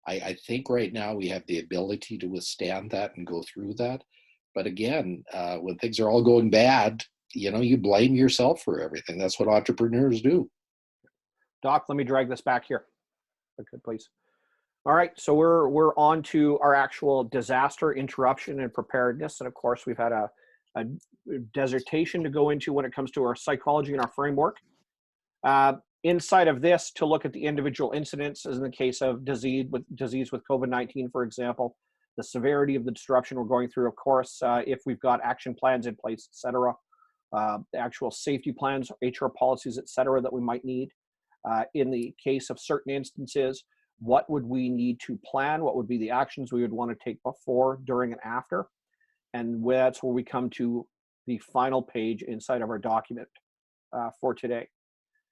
I think right now we have the ability to withstand that and go through that. But again, when things are all going bad, you blame yourself for everything. That's what entrepreneurs do. Doc, let me drag this back here. Okay, please. All right, so we're on to our actual disaster interruption and preparedness. And of course, we've had a dissertation to go into when it comes to our psychology and our framework. Inside of this, to look at the individual incidents, as in the case of disease with COVID-19, for example, the severity of the disruption we're going through, of course, if we've got action plans in place, et cetera, the actual safety plans, HR policies, et cetera, that we might need. In the case of certain instances, what would we need to plan? What would be the actions we would want to take before, during, and after? And that's where we come to the final page inside of our document for today,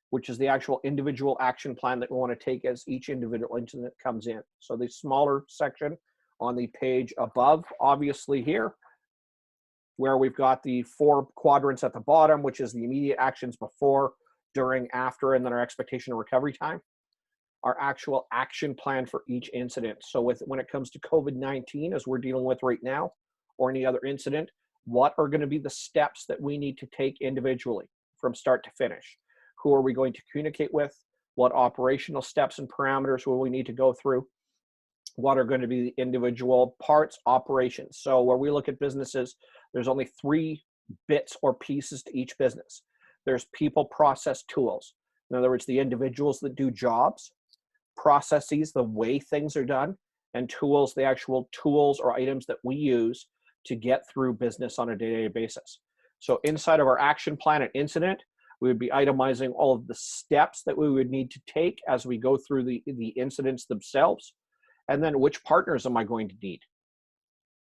which is the actual individual action plan that we want to take as each individual incident comes in. So the smaller section on the page above, obviously here, where we've got the 4 quadrants at the bottom, which is the immediate actions before, during, after, and then our expectation of recovery time, our actual action plan for each incident. So when it comes to COVID-19, as we're dealing with right now, or any other incident, what are going to be the steps that we need to take individually from start to finish? Who are we going to communicate with? What operational steps and parameters will we need to go through? What are going to be the individual parts, operations? So where we look at businesses, there's only 3 bits or pieces to each business. There's people, process, tools. In other words, the individuals that do jobs, processes, the way things are done, and tools, the actual tools or items that we use to get through business on a day-to-day basis. So inside of our action plan and incident, we would be itemizing all of the steps that we would need to take as we go through the incidents themselves. And then which partners am I going to need?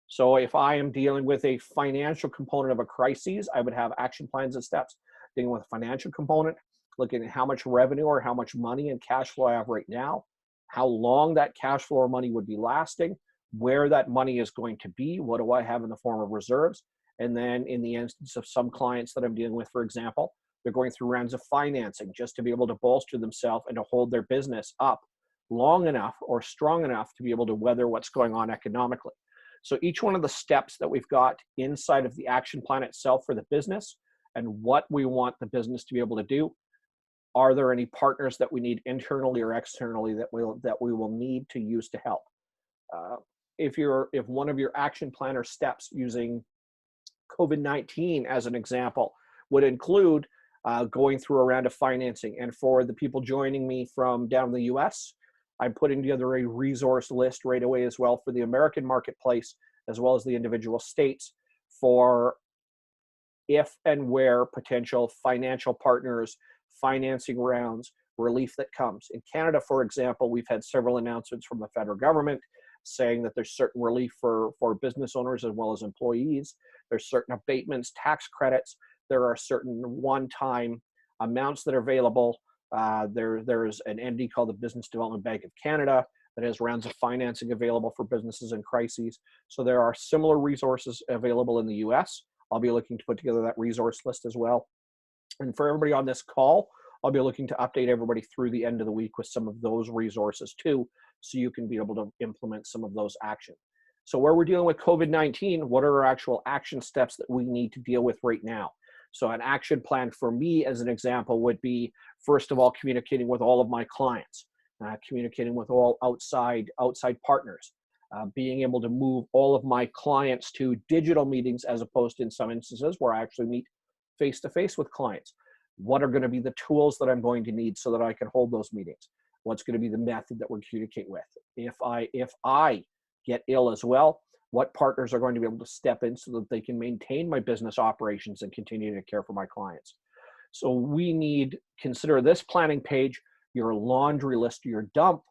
So if I am dealing with a financial component of a crisis, I would have action plans and steps. Dealing with a financial component, looking at how much revenue or how much money and cash flow I have right now, how long that cash flow or money would be lasting, where that money is going to be, what do I have in the form of reserves, and then in the instance of some clients that I'm dealing with, for example, they're going through rounds of financing just to be able to bolster themselves and to hold their business up long enough or strong enough to be able to weather what's going on economically. So each one of the steps that we've got inside of the action plan itself for the business and what we want the business to be able to do. Are there any partners that we need internally or externally that we will need to use to help? If one of your action plan or steps using COVID-19 as an example would include going through a round of financing, and for the people joining me from down in the US, I'm putting together a resource list right away as well for the American marketplace, as well as the individual states, for if and where potential financial partners, financing rounds, relief that comes. In Canada, for example, we've had several announcements from the federal government saying that there's certain relief for business owners as well as employees. There's certain abatements, tax credits. There are certain one-time amounts that are available. There's an entity called the Business Development Bank of Canada that has rounds of financing available for businesses in crises. So there are similar resources available in the US. I'll be looking to put together that resource list as well. And for everybody on this call, I'll be looking to update everybody through the end of the week with some of those resources too, so you can be able to implement some of those actions. So where we're dealing with COVID-19, what are our actual action steps that we need to deal with right now? So an action plan for me, as an example, would be, first of all, communicating with all of my clients, communicating with all outside partners, being able to move all of my clients to digital meetings as opposed to in some instances where I actually meet face-to-face with clients. What are going to be the tools that I'm going to need so that I can hold those meetings? What's going to be the method that we communicate with? If I get ill as well, what partners are going to be able to step in so that they can maintain my business operations and continue to care for my clients? So we need, consider this planning page your laundry list, your dump,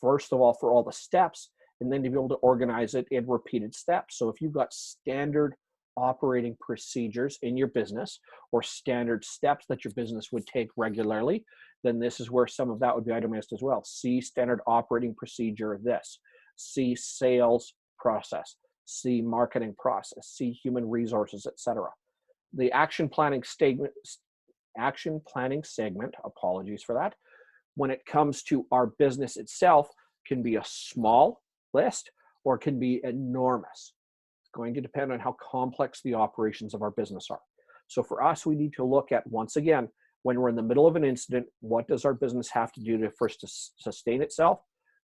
first of all, for all the steps, and then to be able to organize it in repeated steps. So if you've got standard operating procedures in your business or standard steps that your business would take regularly, then this is where some of that would be itemized as well. See standard operating procedure, this. See sales process, see marketing process, see human resources, etc. The action planning segment, apologies for that. When it comes to our business itself, can be a small list or can be enormous. It's going to depend on how complex the operations of our business are. So for us, we need to look at, once again, when we're in the middle of an incident, what does our business have to do to first to sustain itself,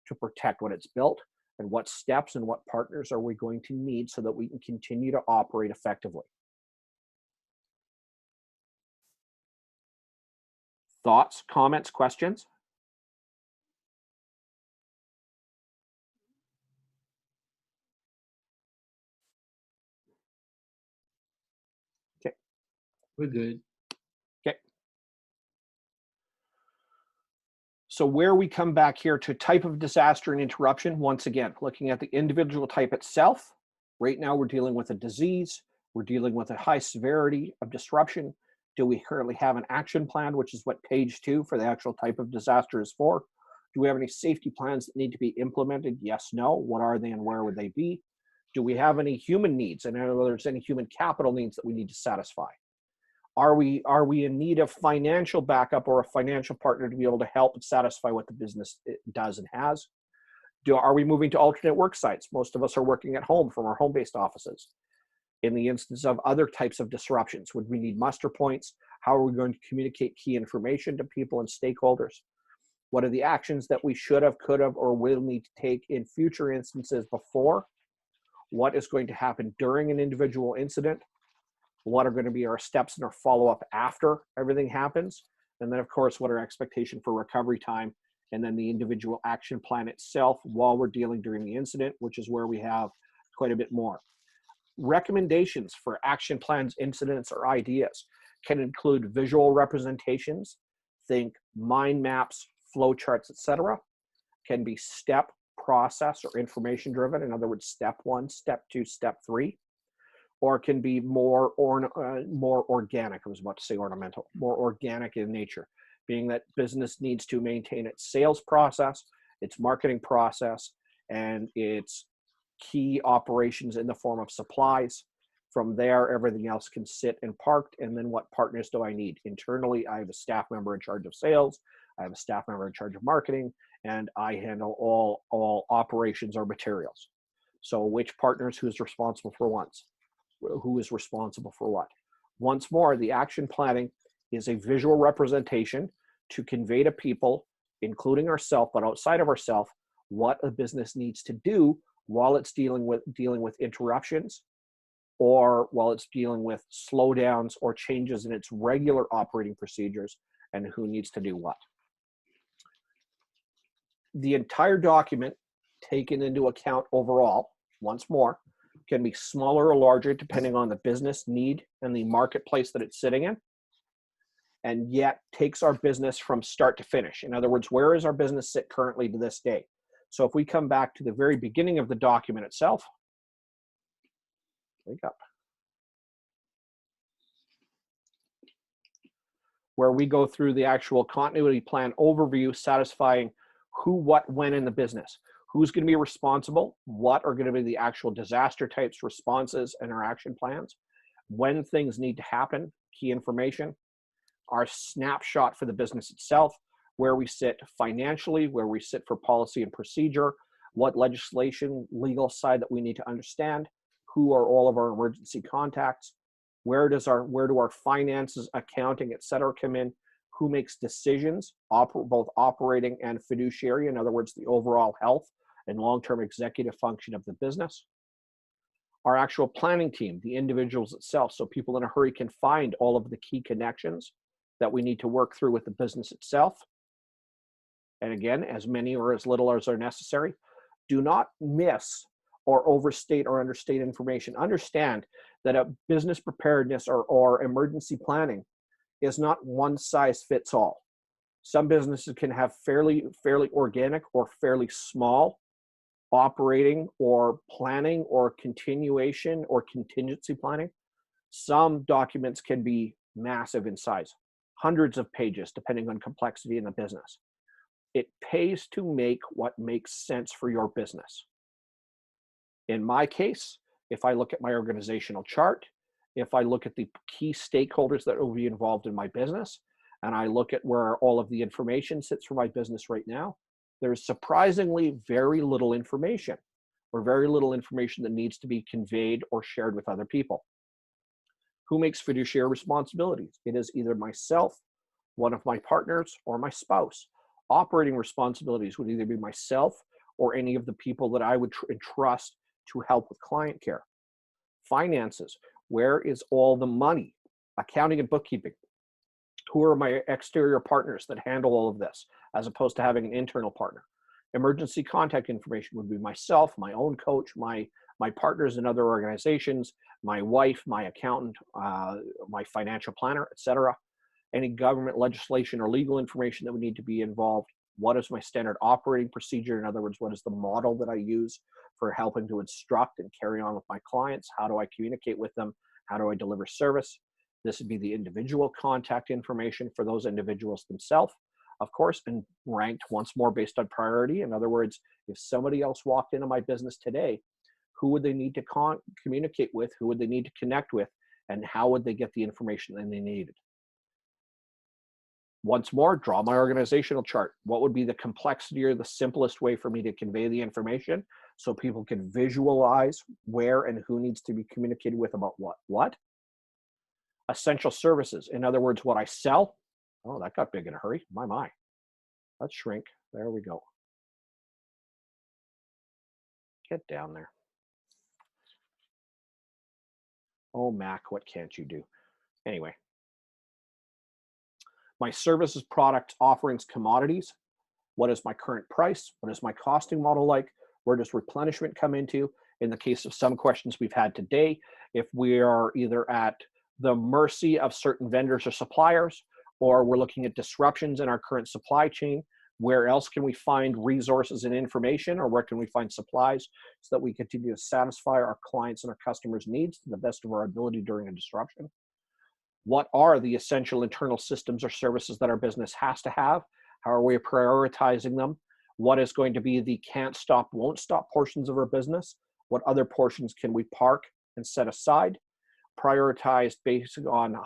to protect what it's built, and what steps and what partners are we going to need so that we can continue to operate effectively. Thoughts, comments, questions? Okay. We're good. Okay. So where we come back here to type of disaster and interruption, once again, looking at the individual type itself. Right now we're dealing with a disease. We're dealing with a high severity of disruption. Do we currently have an action plan, which is what page 2 for the actual type of disaster is for? Do we have any safety plans that need to be implemented? Yes, no. What are they and where would they be? Do we have any human needs? And whether there's any human capital needs that we need to satisfy? Are we in need of financial backup or a financial partner to be able to help satisfy what the business does and has? Are we moving to alternate work sites? Most of us are working at home from our home-based offices. In the instance of other types of disruptions, would we need muster points? How are we going to communicate key information to people and stakeholders? What are the actions that we should have, could have, or will need to take in future instances before? What is going to happen during an individual incident? What are going to be our steps and our follow-up after everything happens? And then, of course, what are our expectation for recovery time? And then the individual action plan itself while we're dealing during the incident, which is where we have quite a bit more. Recommendations for action plans, incidents, or ideas can include visual representations, think mind maps, flow charts, etc. Can be step, process, or information driven. In other words, step 1, step 2, step 3. Or can be more organic. I was about to say ornamental, more organic in nature, being that business needs to maintain its sales process, its marketing process, and its key operations in the form of supplies. From there, everything else can sit and parked. And then what partners do I need? Internally, I have a staff member in charge of sales. I have a staff member in charge of marketing, and I handle all operations or materials. So which partners, who's responsible for what? Who is responsible for what? Once more, the action planning is a visual representation to convey to people, including ourselves, but outside of ourselves, what a business needs to do while it's dealing with interruptions, or while it's dealing with slowdowns or changes in its regular operating procedures, and who needs to do what. The entire document, taken into account overall, once more, can be smaller or larger depending on the business need and the marketplace that it's sitting in, and yet takes our business from start to finish. In other words, where is our business sit currently to this day? So if we come back to the very beginning of the document itself, wake up, where we go through the actual continuity plan overview, satisfying who, what, when in the business, who's going to be responsible, what are going to be the actual disaster types, responses, and our action plans, when things need to happen, key information, our snapshot for the business itself, where we sit financially, where we sit for policy and procedure, what legislation, legal side that we need to understand, who are all of our emergency contacts, where do our finances, accounting, et cetera come in, who makes decisions, both operating and fiduciary, in other words, the overall health and long-term executive function of the business. Our actual planning team, the individuals itself, so people in a hurry can find all of the key connections that we need to work through with the business itself. And again, as many or as little as are necessary. Do not miss or overstate or understate information. Understand that a business preparedness or emergency planning is not one size fits all. Some businesses can have fairly organic or fairly small operating or planning or continuation or contingency planning. Some documents can be massive in size, hundreds of pages, depending on complexity in the business. It pays to make what makes sense for your business. In my case, if I look at my organizational chart, if I look at the key stakeholders that will be involved in my business, and I look at where all of the information sits for my business right now, there's surprisingly very little information, or very little information that needs to be conveyed or shared with other people. Who makes fiduciary responsibilities? It is either myself, one of my partners, or my spouse. Operating responsibilities would either be myself or any of the people that I would entrust to help with client care. Finances, where is all the money? Accounting and bookkeeping. Who are my exterior partners that handle all of this, as opposed to having an internal partner? Emergency contact information would be myself, my own coach, my partners in other organizations, my wife, my accountant, my financial planner, etc. Any government legislation or legal information that would need to be involved. What is my standard operating procedure? In other words, what is the model that I use for helping to instruct and carry on with my clients? How do I communicate with them? How do I deliver service? This would be the individual contact information for those individuals themselves, of course, and ranked once more based on priority. In other words, if somebody else walked into my business today, who would they need to communicate with? Who would they need to connect with? And how would they get the information that they needed? Once more, draw my organizational chart. What would be the complexity or the simplest way for me to convey the information so people can visualize where and who needs to be communicated with about what? Essential services. In other words, what I sell. Oh, that got big in a hurry. My. Let's shrink. There we go. Get down there. Oh, Mac, what can't you do? Anyway. My services, products, offerings, commodities. What is my current price? What is my costing model like? Where does replenishment come into? In the case of some questions we've had today, if we are either at the mercy of certain vendors or suppliers, or we're looking at disruptions in our current supply chain, where else can we find resources and information, or where can we find supplies so that we continue to satisfy our clients and our customers' needs to the best of our ability during a disruption? What are the essential internal systems or services that our business has to have? How are we prioritizing them? What is going to be the can't stop, won't stop portions of our business? What other portions can we park and set aside? Prioritized based on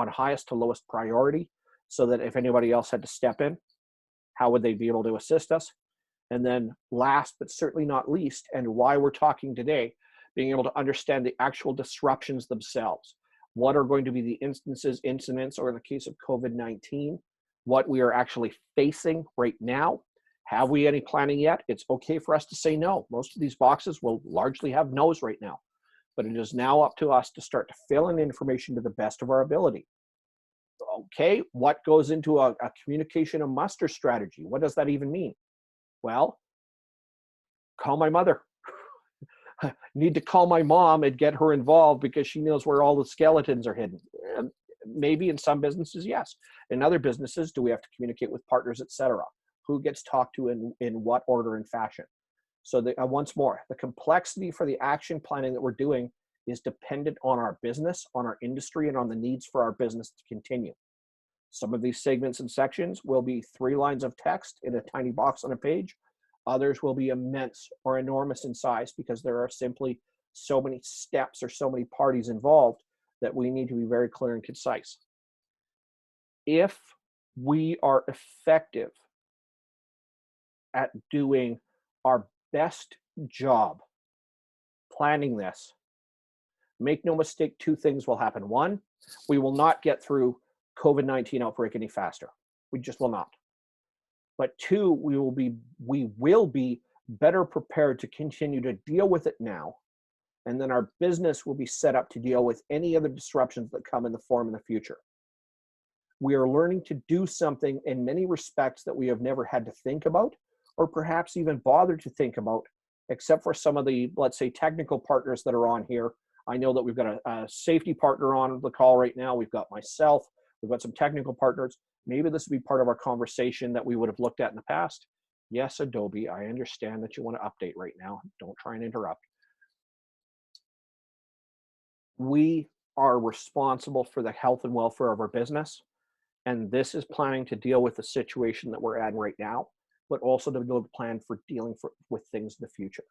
highest to lowest priority, so that if anybody else had to step in, how would they be able to assist us? And then last but certainly not least, and why we're talking today, being able to understand the actual disruptions themselves. What are going to be the incidents, or in the case of COVID-19, what we are actually facing right now? Have we any planning yet? It's okay for us to say no. Most of these boxes will largely have no's right now. But it is now up to us to start to fill in information to the best of our ability. Okay, what goes into a communication and muster strategy? What does that even mean? Well, call my mother. Need to call my mom and get her involved because she knows where all the skeletons are hidden. Maybe in some businesses, yes. In other businesses, do we have to communicate with partners, etc.? Who gets talked to in what order and fashion? So once more, the complexity for the action planning that we're doing is dependent on our business, on our industry, and on the needs for our business to continue. Some of these segments and sections will be 3 lines of text in a tiny box on a page. Others will be immense or enormous in size because there are simply so many steps or so many parties involved that we need to be very clear and concise. If we are effective at doing our best job planning this, make no mistake, 2 things will happen. 1, we will not get through COVID-19 outbreak any faster. We just will not. But 2, we will be better prepared to continue to deal with it now. And then our business will be set up to deal with any other disruptions that come in the form in the future. We are learning to do something in many respects that we have never had to think about, or perhaps even bothered to think about, except for some of the, let's say, technical partners that are on here. I know that we've got a safety partner on the call right now. We've got myself. We've got some technical partners. Maybe this would be part of our conversation that we would have looked at in the past. Yes, Adobe, I understand that you want to update right now. Don't try and interrupt. We are responsible for the health and welfare of our business. And this is planning to deal with the situation that we're at right now, but also to build a plan for dealing with things in the future.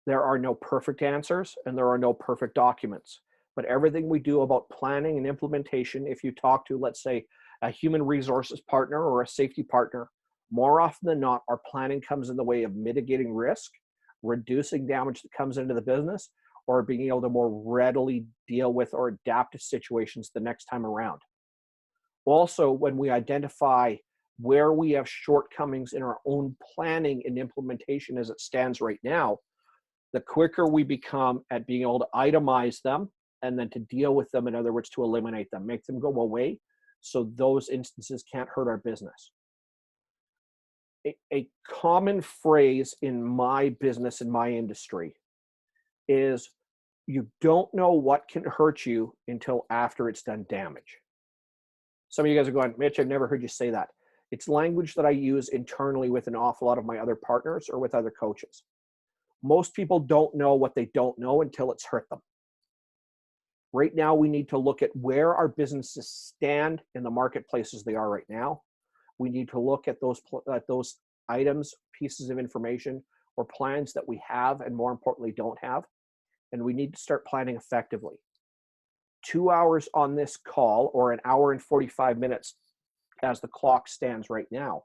There are no perfect answers and there are no perfect documents, but everything we do about planning and implementation, if you talk to, let's say, a human resources partner or a safety partner More often than not, our planning comes in the way of mitigating risk, reducing damage that comes into the business, or being able to more readily deal with or adapt to situations the next time around. Also, when we identify where we have shortcomings in our own planning and implementation as it stands right now, the quicker we become at being able to itemize them and then to deal with them, in other words, to eliminate them, make them go away, so those instances can't hurt our business. A common phrase in my business, in my industry, is you don't know what can hurt you until after it's done damage. Some of you guys are going, Mitch, I've never heard you say that. It's language that I use internally with an awful lot of my other partners or with other coaches. Most people don't know what they don't know until it's hurt them. Right now, we need to look at where our businesses stand in the marketplace as they are right now. We need to look at those items, pieces of information, or plans that we have and, more importantly, don't have. And we need to start planning effectively. 2 hours on this call, or an hour and 45 minutes as the clock stands right now,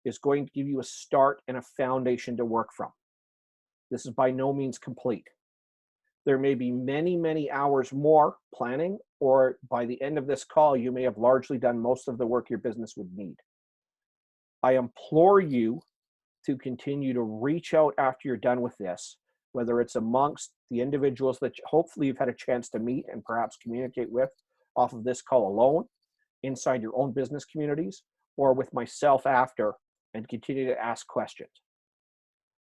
is going to give you a start and a foundation to work from. This is by no means complete. There may be many, many hours more planning, or by the end of this call, you may have largely done most of the work your business would need. I implore you to continue to reach out after you're done with this, whether it's amongst the individuals that hopefully you've had a chance to meet and perhaps communicate with off of this call alone, inside your own business communities, or with myself after, and continue to ask questions.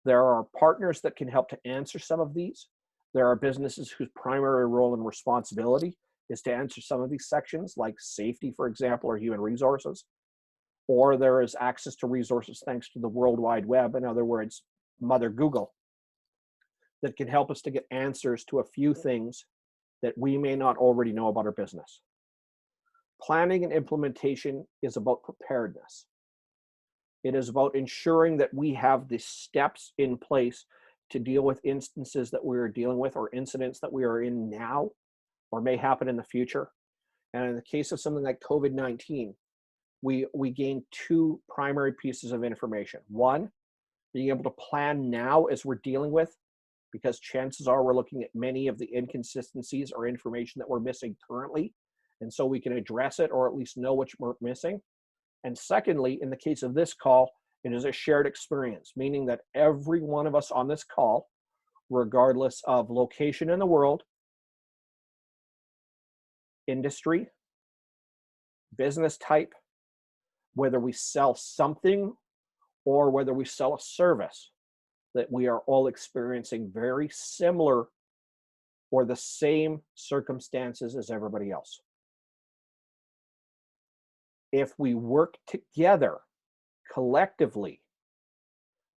There are partners that can help to answer some of these. There are businesses whose primary role and responsibility is to answer some of these sections, like safety, for example, or human resources. Or there is access to resources thanks to the World Wide Web, in other words, Mother Google, that can help us to get answers to a few things that we may not already know about our business. Planning and implementation is about preparedness. It is about ensuring that we have the steps in place to deal with instances that we are dealing with, or incidents that we are in now or may happen in the future. And in the case of something like COVID-19, we gain two primary pieces of information. One, being able to plan now as we're dealing with, because chances are we're looking at many of the inconsistencies or information that we're missing currently, and so we can address it or at least know what we're missing. And secondly, in the case of this call, it is a shared experience, meaning that every one of us on this call, regardless of location in the world, industry, business type, whether we sell something or whether we sell a service, that we are all experiencing very similar or the same circumstances as everybody else. If we work together collectively,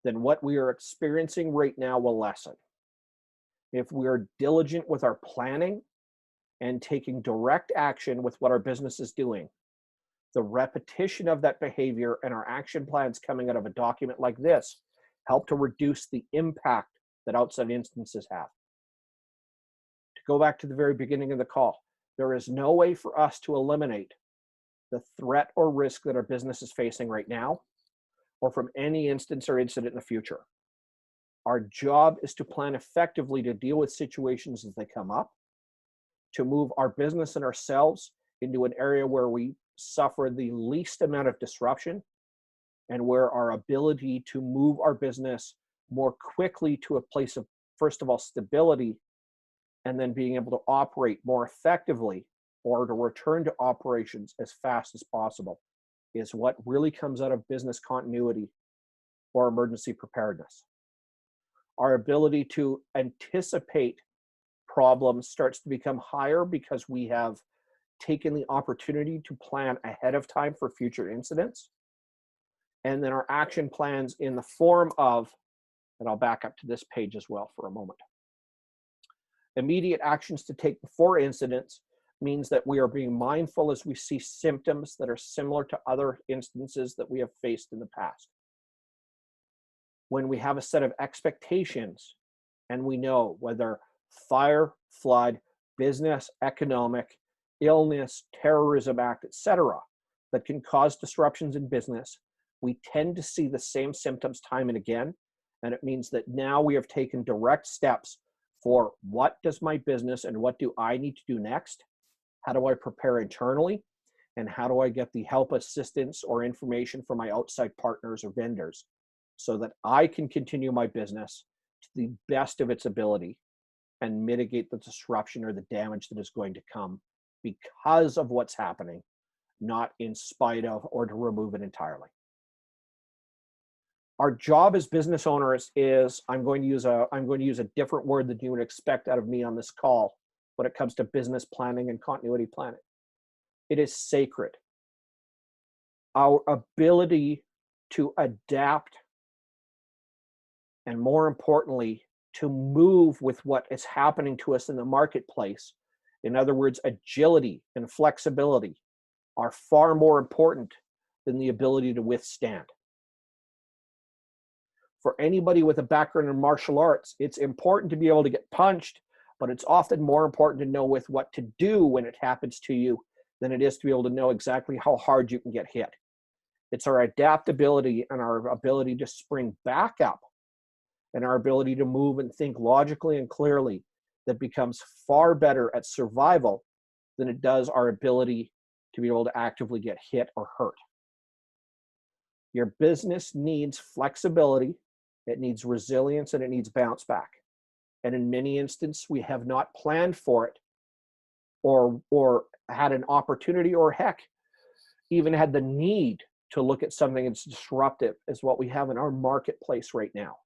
then what we are experiencing right now will lessen. If we are diligent with our planning and taking direct action with what our business is doing, the repetition of that behavior and our action plans coming out of a document like this help to reduce the impact that outside instances have. To go back to the very beginning of the call, there is no way for us to eliminate the threat or risk that our business is facing right now, or from any instance or incident in the future. Our job is to plan effectively to deal with situations as they come up, to move our business and ourselves into an area where we suffer the least amount of disruption, and where our ability to move our business more quickly to a place of, first of all, stability, and then being able to operate more effectively, or to return to operations as fast as possible, is what really comes out of business continuity or emergency preparedness. Our ability to anticipate problems starts to become higher because we have taken the opportunity to plan ahead of time for future incidents. And then our action plans in the form of, and I'll back up to this page as well for a moment. Immediate actions to take before incidents means that we are being mindful as we see symptoms that are similar to other instances that we have faced in the past. When we have a set of expectations and we know whether fire, flood, business, economic, illness, terrorism act, etc., that can cause disruptions in business, we tend to see the same symptoms time and again. And it means that now we have taken direct steps for what does my business and what do I need to do next? How do I prepare internally? And how do I get the help, assistance, or information from my outside partners or vendors so that I can continue my business to the best of its ability and mitigate the disruption or the damage that is going to come because of what's happening, not in spite of or to remove it entirely. Our job as business owners is, I'm going to use a different word than you would expect out of me on this call when it comes to business planning and continuity planning. It is sacred. Our ability to adapt, and more importantly, to move with what is happening to us in the marketplace, in other words, agility and flexibility, are far more important than the ability to withstand. For anybody with a background in martial arts, it's important to be able to get punched, but it's often more important to know with what to do when it happens to you than it is to be able to know exactly how hard you can get hit. It's our adaptability and our ability to spring back up and our ability to move and think logically and clearly that becomes far better at survival than it does our ability to be able to actively get hit or hurt. Your business needs flexibility, it needs resilience, and it needs bounce back. And in many instances, we have not planned for it or had an opportunity or heck, even had the need to look at something as disruptive as what we have in our marketplace right now.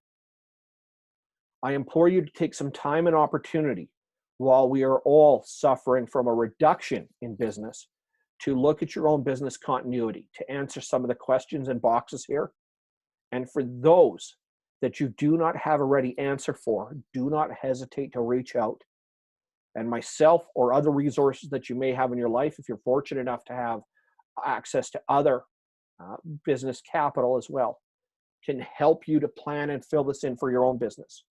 I implore you to take some time and opportunity while we are all suffering from a reduction in business to look at your own business continuity, to answer some of the questions and boxes here. And for those that you do not have a ready answer for, do not hesitate to reach out. And myself or other resources that you may have in your life, if you're fortunate enough to have access to other business capital as well, can help you to plan and fill this in for your own business.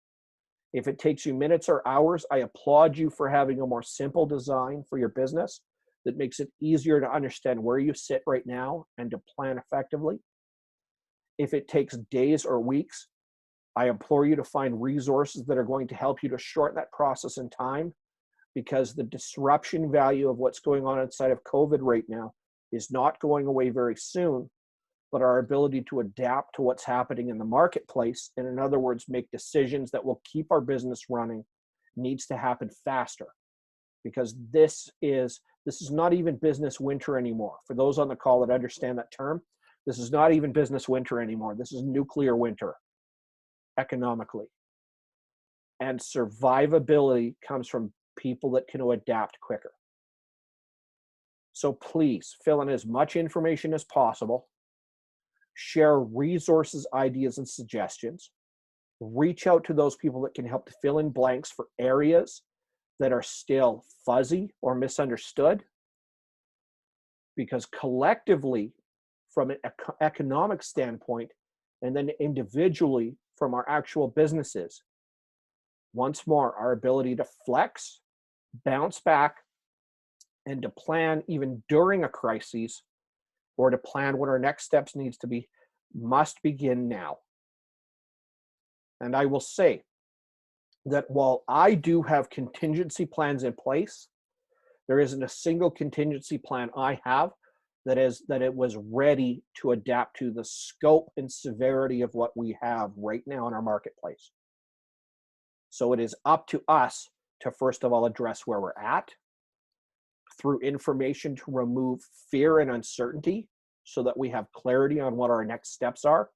If it takes you minutes or hours, I applaud you for having a more simple design for your business that makes it easier to understand where you sit right now and to plan effectively. If it takes days or weeks, I implore you to find resources that are going to help you to shorten that process in time, because the disruption value of what's going on inside of COVID right now is not going away very soon, but our ability to adapt to what's happening in the marketplace, and in other words, make decisions that will keep our business running, needs to happen faster. Because this is not even business winter anymore. For those on the call that understand that term, this is not even business winter anymore. This is nuclear winter, economically. And survivability comes from people that can adapt quicker. So please fill in as much information as possible. Share resources, ideas, and suggestions. Reach out to those people that can help to fill in blanks for areas that are still fuzzy or misunderstood. Because collectively, from an economic standpoint, and then individually from our actual businesses, once more, our ability to flex, bounce back, and to plan even during a crisis, or to plan what our next steps needs to be, must begin now. And I will say that while I do have contingency plans in place, there isn't a single contingency plan I have that it was ready to adapt to the scope and severity of what we have right now in our marketplace. So it is up to us to first of all address where we're at through information to remove fear and uncertainty so that we have clarity on what our next steps are.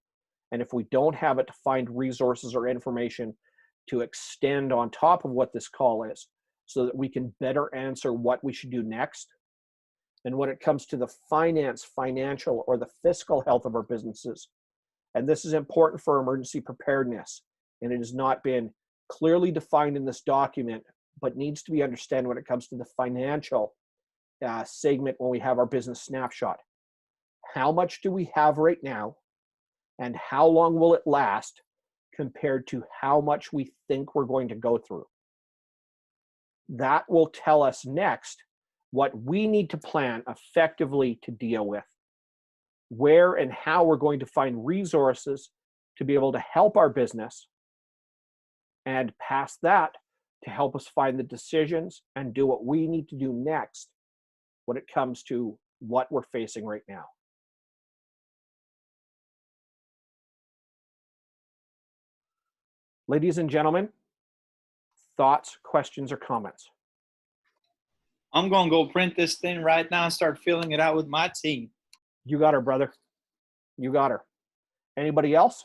And if we don't have it, to find resources or information to extend on top of what this call is so that we can better answer what we should do next. And when it comes to the financial, or the fiscal health of our businesses, and this is important for emergency preparedness, and it has not been clearly defined in this document, but needs to be understood when it comes to the financial segment when we have our business snapshot. How much do we have right now, and how long will it last compared to how much we think we're going to go through? That will tell us next what we need to plan effectively to deal with. where and how we're going to find resources to be able to help our business, and past that to help us find the decisions and do what we need to do next when it comes to what we're facing right now. Ladies and gentlemen, thoughts, questions, or comments? I'm going to go print this thing right now and start filling it out with my team. You got her, brother. You got her. Anybody else?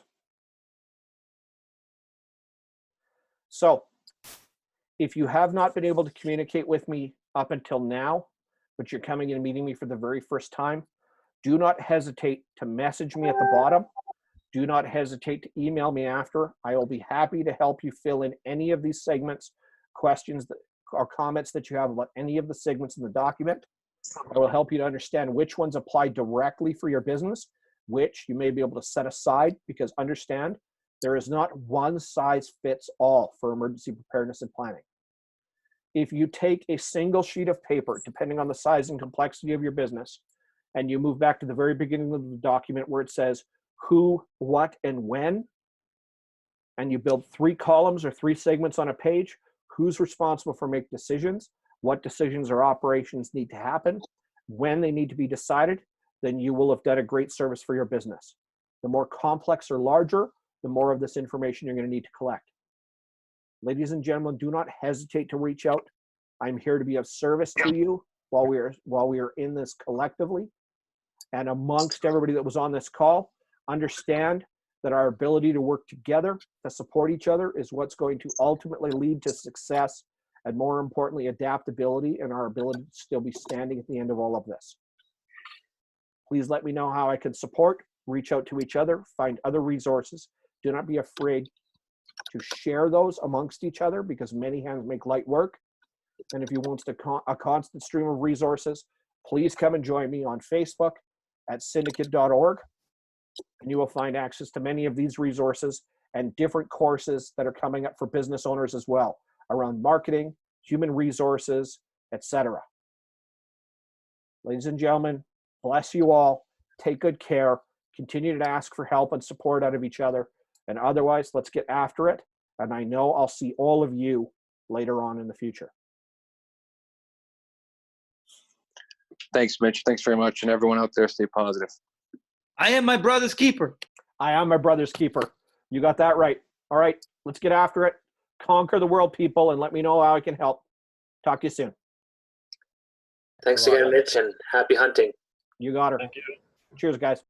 So, if you have not been able to communicate with me up until now, but you're coming in and meeting me for the very first time, do not hesitate to message me at the bottom. Do not hesitate to email me after. I will be happy to help you fill in any of these segments, questions that, or comments that you have about any of the segments in the document. I will help you to understand which ones apply directly for your business, which you may be able to set aside, because understand, there is not one size fits all for emergency preparedness and planning. If you take a single sheet of paper, depending on the size and complexity of your business, and you move back to the very beginning of the document where it says who, what, and when, and you build 3 columns or 3 segments on a page, who's responsible for making decisions, what decisions or operations need to happen, when they need to be decided, then you will have done a great service for your business. The more complex or larger, the more of this information you're going to need to collect. Ladies and gentlemen, do not hesitate to reach out. I'm here to be of service to you while we are in this collectively. And amongst everybody that was on this call, understand that our ability to work together to support each other is what's going to ultimately lead to success, and more importantly, adaptability and our ability to still be standing at the end of all of this. Please let me know how I can support. Reach out to each other, find other resources. Do not be afraid to share those amongst each other, because many hands make light work. And if you want a constant stream of resources, please come and join me on Facebook at Cyndicate.org. And you will find access to many of these resources and different courses that are coming up for business owners as well, around marketing, human resources, etc. Ladies and gentlemen, bless you all. Take good care. Continue to ask for help and support out of each other. And otherwise, let's get after it. And I know I'll see all of you later on in the future. Thanks, Mitch. Thanks very much. And everyone out there, stay positive. I am my brother's keeper. I am my brother's keeper. You got that right. All right, let's get after it. Conquer the world, people, and let me know how I can help. Talk to you soon. Thanks again, Mitch, and happy hunting. You got her. Thank you. Cheers, guys.